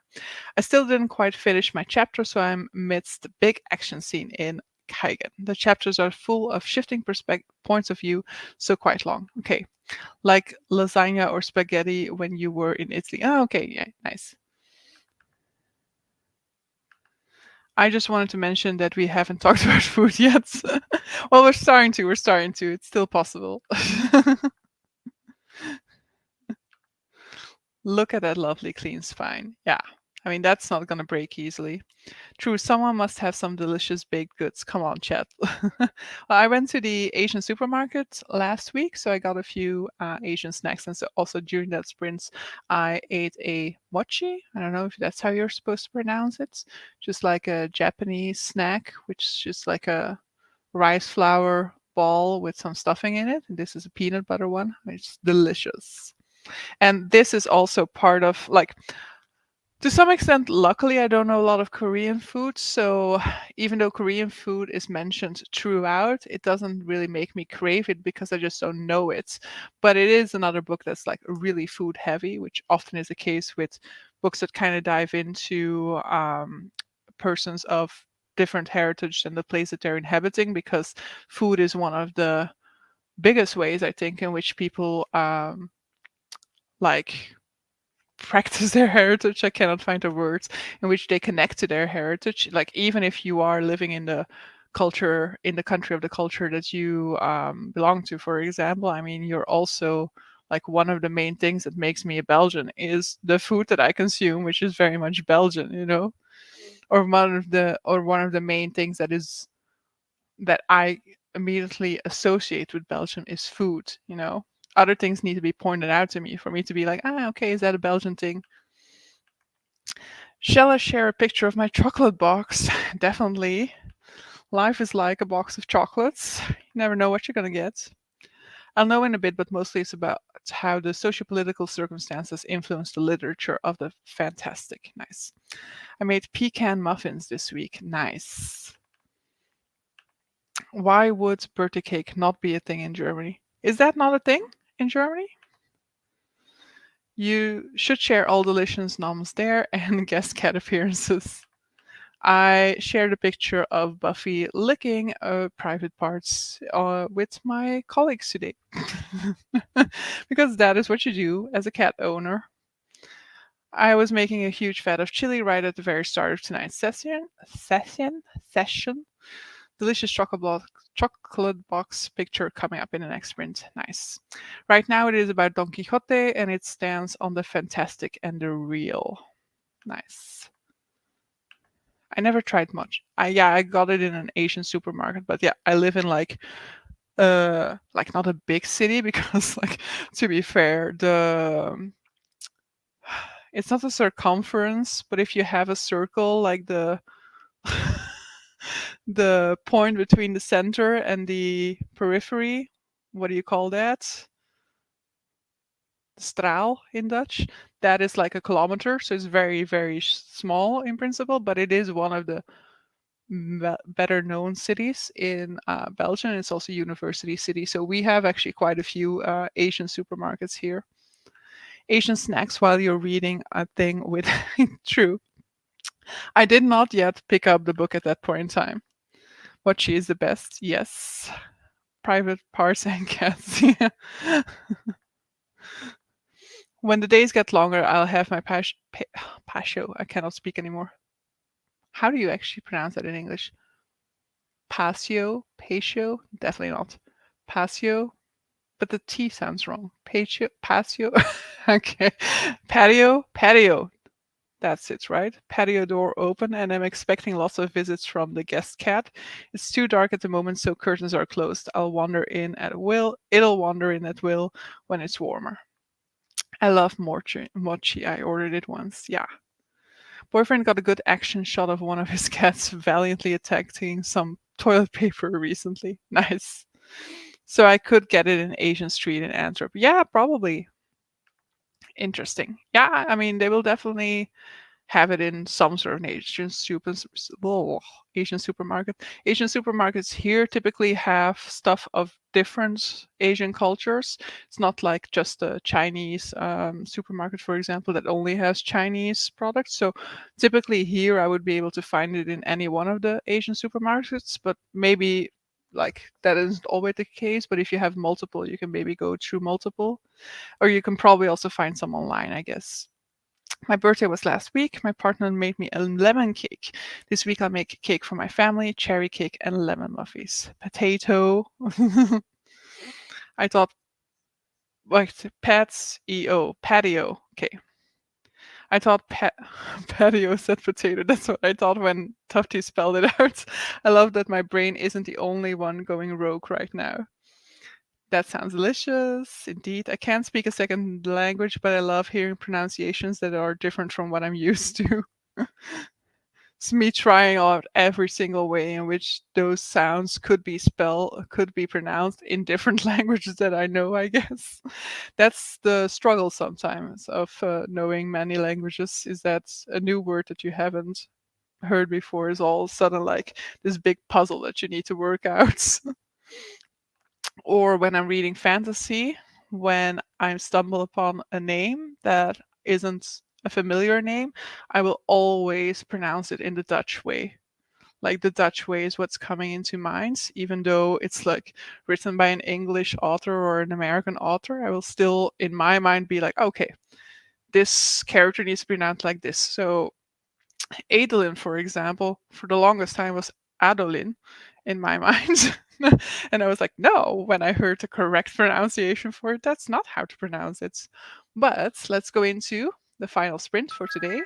I still didn't quite finish my chapter, so I'm amidst the big action scene in Kaigen. The chapters are full of shifting points of view, so quite long. Okay, like lasagna or spaghetti when you were in Italy. Oh, okay, yeah, nice. I just wanted to mention that we haven't talked about food yet. Well, we're starting to. We're starting to. It's still possible. Look at that lovely clean spine. Yeah. I mean, that's not going to break easily. True, someone must have some delicious baked goods. Come on, chat. Well, I went to the Asian supermarket last week, so I got a few Asian snacks. And so also during that sprint, I ate a mochi. I don't know if that's how you're supposed to pronounce it. Just like a Japanese snack, which is just like a rice flour ball with some stuffing in it. And this is a peanut butter one. It's delicious. And this is also part of like to some extent, luckily, I don't know a lot of Korean food. So even though Korean food is mentioned throughout, it doesn't really make me crave it because I just don't know it. But it is another book that's like really food heavy, which often is the case with books that kind of dive into persons of different heritage than the place that they're inhabiting, because food is one of the biggest ways I think in which people like practice their heritage. I cannot find the words in which they connect to their heritage. Like even if you are living in the culture in the country of the culture that you belong to, for example, I mean, you're also like one of the main things that makes me a Belgian is the food that I consume, which is very much Belgian, you know, or one of the main things that I immediately associate with Belgium is food, you know. Other things need to be pointed out to me for me to be like, ah, okay, is that a Belgian thing? Shall I share a picture of my chocolate box? Definitely. Life is like a box of chocolates. You never know what you're gonna get. I'll know in a bit, but mostly it's about how the sociopolitical circumstances influence the literature of the fantastic. Nice. I made pecan muffins this week. Nice. Why would birthday cake not be a thing in Germany? Is that not a thing in Germany? You should share all delicious noms there and guest cat appearances. I shared a picture of Buffy licking private parts with my colleagues today. Because that is what you do as a cat owner. I was making a huge vat of chili right at the very start of tonight's session. Delicious chocolate box picture coming up in the next sprint. Nice. Right now it is about Don Quixote and it stands on the fantastic and the real. Nice. I never tried much. I got it in an Asian supermarket, but yeah, I live in like not a big city because like to be fair, the it's not a circumference, but if you have a circle like the point between the center and the periphery, what do you call that? Straal in Dutch. That is like a kilometer, so it's very, very small in principle, but it is one of the better known cities in Belgium. It's also a university city, so we have actually quite a few Asian supermarkets here. Asian snacks while you're reading a thing with true. I did not yet pick up the book at that point in time. What she is the best? Yes. Private parts and cats. Yeah. When the days get longer, I'll have my pasio. I cannot speak anymore. How do you actually pronounce that in English? Pasio? Patio? Definitely not. Pasio? But the T sounds wrong. Patio? Pasio? Okay. Patio? Patio. That's it, right? Patio door open, and I'm expecting lots of visits from the guest cat. It's too dark at the moment, so curtains are closed. I'll wander in at will. It'll wander in at will when it's warmer. I love mochi. I ordered it once. Yeah. Boyfriend got a good action shot of one of his cats valiantly attacking some toilet paper recently. Nice. So I could get it in Asian Street in Antwerp. Yeah, probably. Interesting. Yeah, I mean, they will definitely have it in some sort of Asian supermarket. Asian supermarkets here typically have stuff of different Asian cultures. It's not like just a Chinese supermarket, for example, that only has Chinese products. So typically here I would be able to find it in any one of the Asian supermarkets, but maybe like that isn't always the case. But if you have multiple, you can maybe go through multiple, or you can probably also find some online, I guess. My birthday was last week. My partner made me a lemon cake. This week I'll make a cake for my family, cherry cake and lemon muffins. Potato. I thought like pets EO patio. Okay. I thought patio said potato. That's what I thought when Tufty spelled it out. I love that my brain isn't the only one going rogue right now. That sounds delicious. Indeed. I can't speak a second language, but I love hearing pronunciations that are different from what I'm used to. It's me trying out every single way in which those sounds could be pronounced in different languages that I know, I guess. That's the struggle sometimes of knowing many languages, is that a new word that you haven't heard before is all of a sudden like this big puzzle that you need to work out. Or when I'm reading fantasy, when I stumble upon a name that isn't a familiar name, I will always pronounce it in the Dutch way. Like the Dutch way is what's coming into mind, even though it's like written by an English author or an American author. I will still, in my mind, be like, okay, this character needs to be pronounced like this. So Adolin, for example, for the longest time was Adolin in my mind. And I was like, no, when I heard the correct pronunciation for it, that's not how to pronounce it. But let's go into the final sprint for today.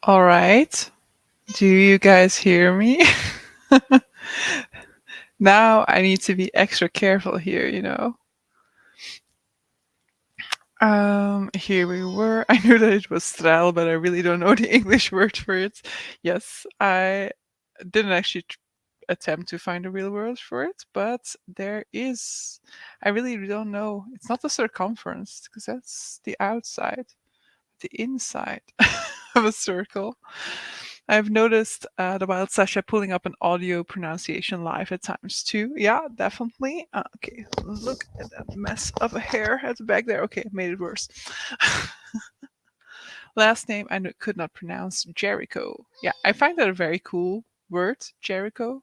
All right. Do you guys hear me? Now I need to be extra careful here. Here we were. I knew that it was straal, but I really don't know the English word for it. Yes, I didn't actually attempt to find a real word for it, but there is. I really don't know. It's not the circumference because that's the outside, the inside of a circle. I've noticed the Wild Sasha pulling up an audio pronunciation live at times too. Yeah, definitely. Okay, look at that mess of a hair at the back there. Okay, made it worse. Last name I could not pronounce, Jericho. Yeah, I find that a very cool word, Jericho.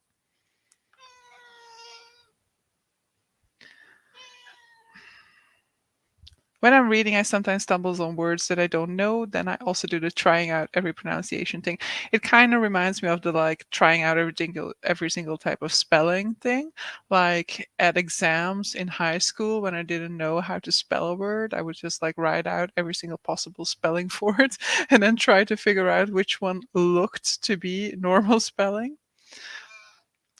When I'm reading, I sometimes stumbles on words that I don't know. Then I also do the trying out every pronunciation thing. It kind of reminds me of the like trying out every single type of spelling thing. Like at exams in high school, when I didn't know how to spell a word, I would just like write out every single possible spelling for it, and then try to figure out which one looked to be normal spelling.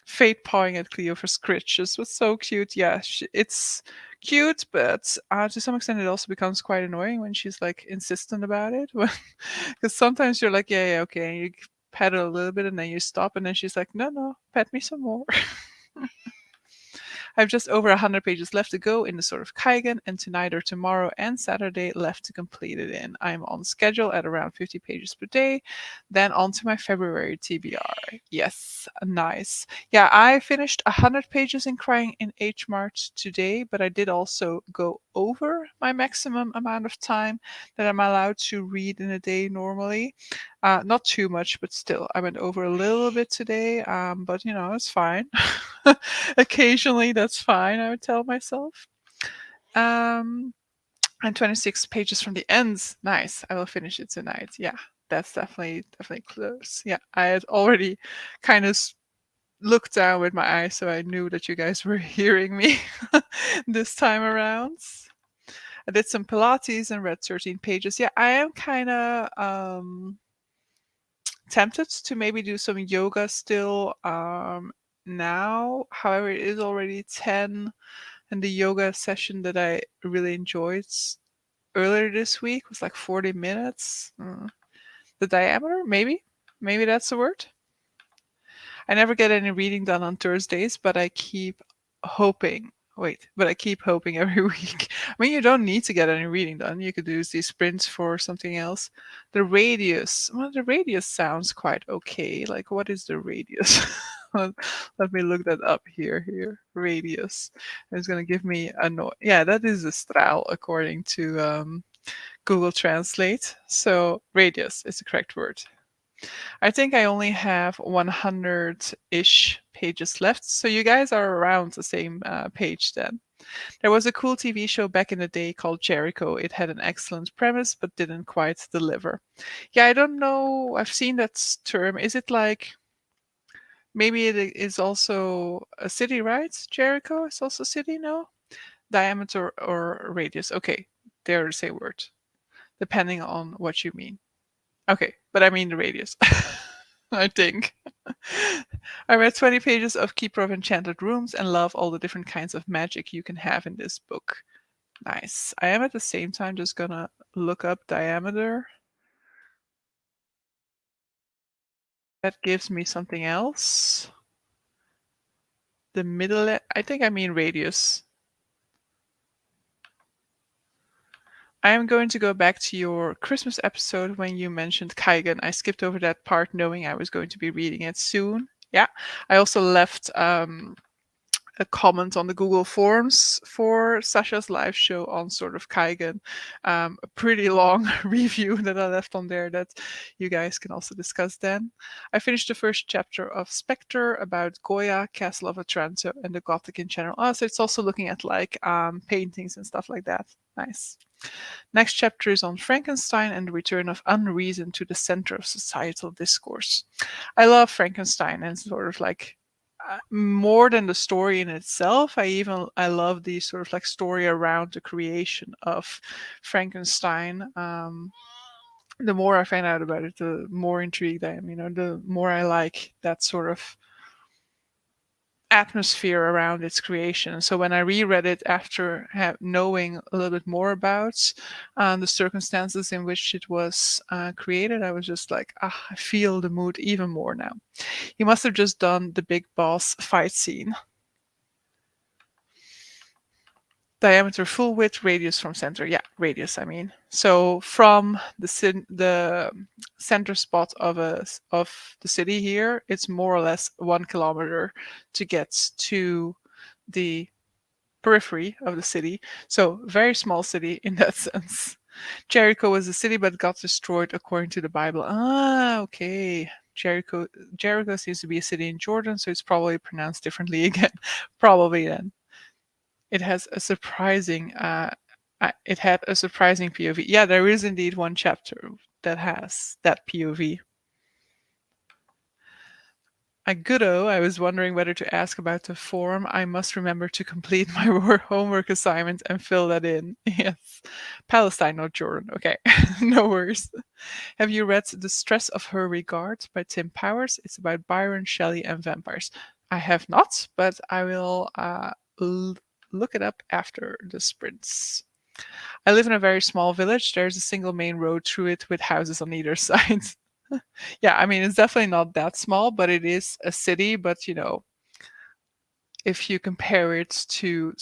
Fate pawing at Cleo for scritches was so cute. Yeah, it's cute, but to some extent it also becomes quite annoying when she's like insistent about it. Because sometimes you're like, yeah, yeah, okay, and you pet her a little bit and then you stop, and then she's like, no, no, pet me some more. I have just over 100 pages left to go in the sort of Kaigen, and tonight or tomorrow and Saturday left to complete it in. I'm on schedule at around 50 pages per day. Then on to my February TBR. Yes, nice. Yeah, I finished 100 pages in Crying in H March today, but I did also go over my maximum amount of time that I'm allowed to read in a day normally. Not too much, but still, I went over a little bit today, but it's fine. Occasionally, that's fine, I would tell myself. Um, and 26 pages from the ends. Nice. I will finish it tonight. Yeah, that's definitely close. Yeah, I had already kind of looked down with my eyes, so I knew that you guys were hearing me this time around. I did some Pilates and read 13 pages. Yeah, I am kind of tempted to maybe do some yoga still now. However, it is already 10, and the yoga session that I really enjoyed earlier this week was like 40 minutes. The diameter, maybe that's the word. I never get any reading done on Thursdays, but I keep hoping. Wait, but I keep hoping every week. I mean, you don't need to get any reading done. You could use these sprints for something else. The radius. Well, the radius sounds quite okay. Like, what is the radius? Let me look that up here. Here, radius. It's gonna give me a no. Yeah, that is a straal according to Google Translate. So radius is the correct word. I think I only have 100-ish pages left, so you guys are around the same page then. There was a cool TV show back in the day called Jericho. It had an excellent premise but didn't quite deliver. Yeah, I don't know. I've seen that term. Is it like maybe it is also a city, right? Jericho is also a city, no? Diameter or radius. Okay, they're the same word, depending on what you mean. Okay, but I mean the radius. I think. I read 20 pages of Keeper of Enchanted Rooms and love all the different kinds of magic you can have in this book. Nice. I am at the same time just gonna look up diameter. That gives me something else. The middle, I think I mean radius. I am going to go back to your Christmas episode when you mentioned Kaigen. I skipped over that part knowing I was going to be reading it soon. Yeah. I also left a comment on the Google Forms for Sasha's live show on sort of Kaigen. A pretty long review that I left on there that you guys can also discuss then. I finished the first chapter of Spectre about Goya, Castle of Otranto, and the Gothic in general. Oh, so it's also looking at like paintings and stuff like that. Nice. Next chapter is on Frankenstein and the return of unreason to the center of societal discourse. I love Frankenstein and sort of like more than the story in itself. I love the sort of like story around the creation of Frankenstein. the more I find out about it, the more intrigued I am. The more I like that sort of atmosphere around its creation. So when I reread it after knowing a little bit more about the circumstances in which it was created, I was just like, I feel the mood even more now. He must have just done the big boss fight scene. Diameter, full width, radius from center. Yeah, radius. I mean, so from the center spot of the city here, it's more or less 1 kilometer to get to the periphery of the city. So very small city in that sense. Jericho was a city but got destroyed according to the Bible. Ah, okay. Jericho seems to be a city in Jordan, so it's probably pronounced differently again. Probably then. It has a surprising it had a surprising POV. Yeah, there is indeed one chapter that has that POV. I was wondering whether to ask about the form. I must remember to complete my homework assignment and fill that in. Yes. Palestine, not Jordan. Okay, no worries. Have you read The Stress of Her Regard by Tim Powers? It's about Byron Shelley and vampires. I have not, but I will look it up after the sprints. I live in a very small village. There's a single main road through it with houses on either side. Yeah, I mean, it's definitely not that small, but it is a city. But, if you compare it to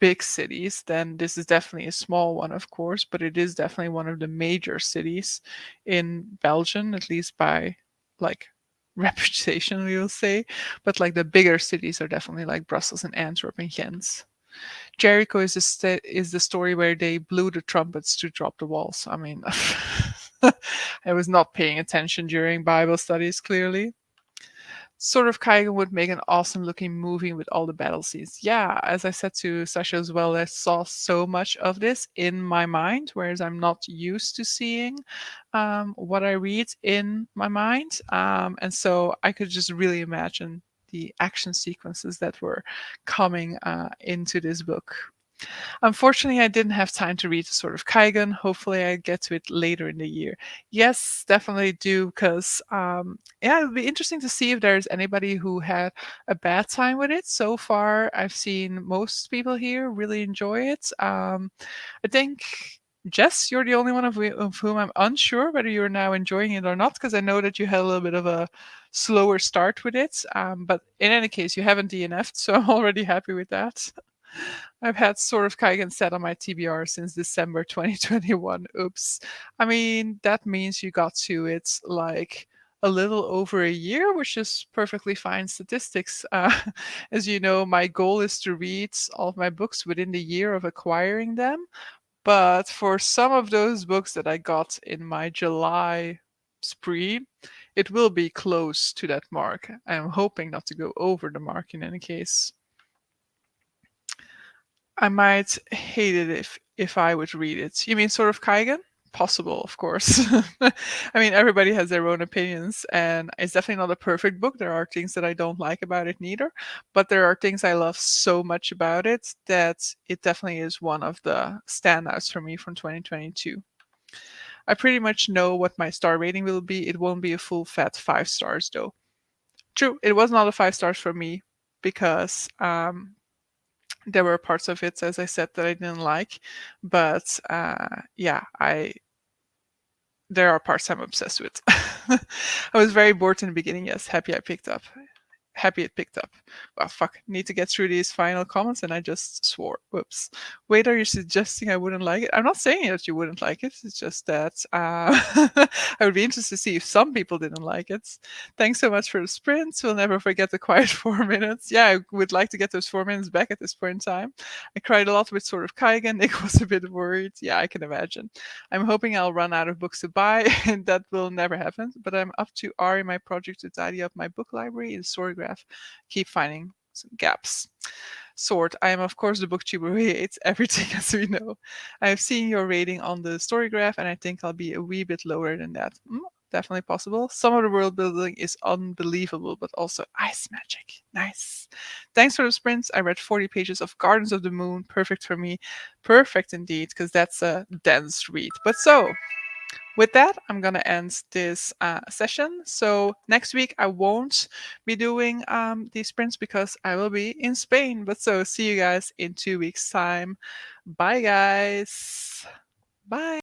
big cities, then this is definitely a small one, of course, but it is definitely one of the major cities in Belgium, at least by like reputation, we will say. But like the bigger cities are definitely like Brussels and Antwerp and Ghent. Jericho is the story where they blew the trumpets to drop the walls. I mean, I was not paying attention during Bible studies, clearly. Sort of Kaigen would make an awesome looking movie with all the battle scenes. Yeah, as I said to Sasha as well, I saw so much of this in my mind, whereas I'm not used to seeing what I read in my mind. And so I could just really imagine the action sequences that were coming into this book. Unfortunately, I didn't have time to read Sort of Kaigen. Hopefully, I get to it later in the year. Yes, definitely do, because yeah, it would be interesting to see if there's anybody who had a bad time with it. So far, I've seen most people here really enjoy it. I think. Jess, you're the only one of whom I'm unsure whether you're now enjoying it or not, because I know that you had a little bit of a slower start with it. But in any case, you haven't DNF'd, so I'm already happy with that. I've had Sort of Kaigen set on my TBR since December 2021. Oops. I mean, that means you got to it like a little over a year, which is perfectly fine statistics. As you know, my goal is to read all of my books within the year of acquiring them. But for some of those books that I got in my July spree, it will be close to that mark. I'm hoping not to go over the mark in any case. I might hate it if I would read it. You mean Sort of Kaigen? Possible, of course. I mean, everybody has their own opinions, and it's definitely not a perfect book. There are things that I don't like about it neither, but there are things I love so much about it that it definitely is one of the standouts for me from 2022. I pretty much know what my star rating will be. It won't be a full fat 5 stars though. True, it was not a 5 stars for me because there were parts of it, as I said, that I didn't like, but yeah, I there are parts I'm obsessed with. I was very bored in the beginning. Yes, happy it picked up. Well, fuck, need to get through these final comments, and I just swore. Whoops. Wait, are you suggesting I wouldn't like it? I'm not saying that you wouldn't like it. It's just that I would be interested to see if some people didn't like it. Thanks so much for the sprints. We'll never forget the quiet 4 minutes. Yeah, I would like to get those 4 minutes back at this point in time. I cried a lot with Sort of Kaigen. Nick was a bit worried. Yeah, I can imagine. I'm hoping I'll run out of books to buy, and that will never happen. But I'm up to R in my project to tidy up my book library in Storygraph. Keep finding some gaps. Sword, I am of course the booktuber who hates everything, as we know. I have seen your rating on the Storygraph, and I think I'll be a wee bit lower than that. Definitely possible. Some of the world building is unbelievable, but also ice magic. Nice. Thanks for the sprints. I read 40 pages of Gardens of the Moon. Perfect for me. Perfect indeed, because that's a dense read. But so, With that, I'm gonna end this session. So next week I won't be doing these sprints because I will be in Spain. But so see you guys in 2 weeks time. Bye guys. Bye.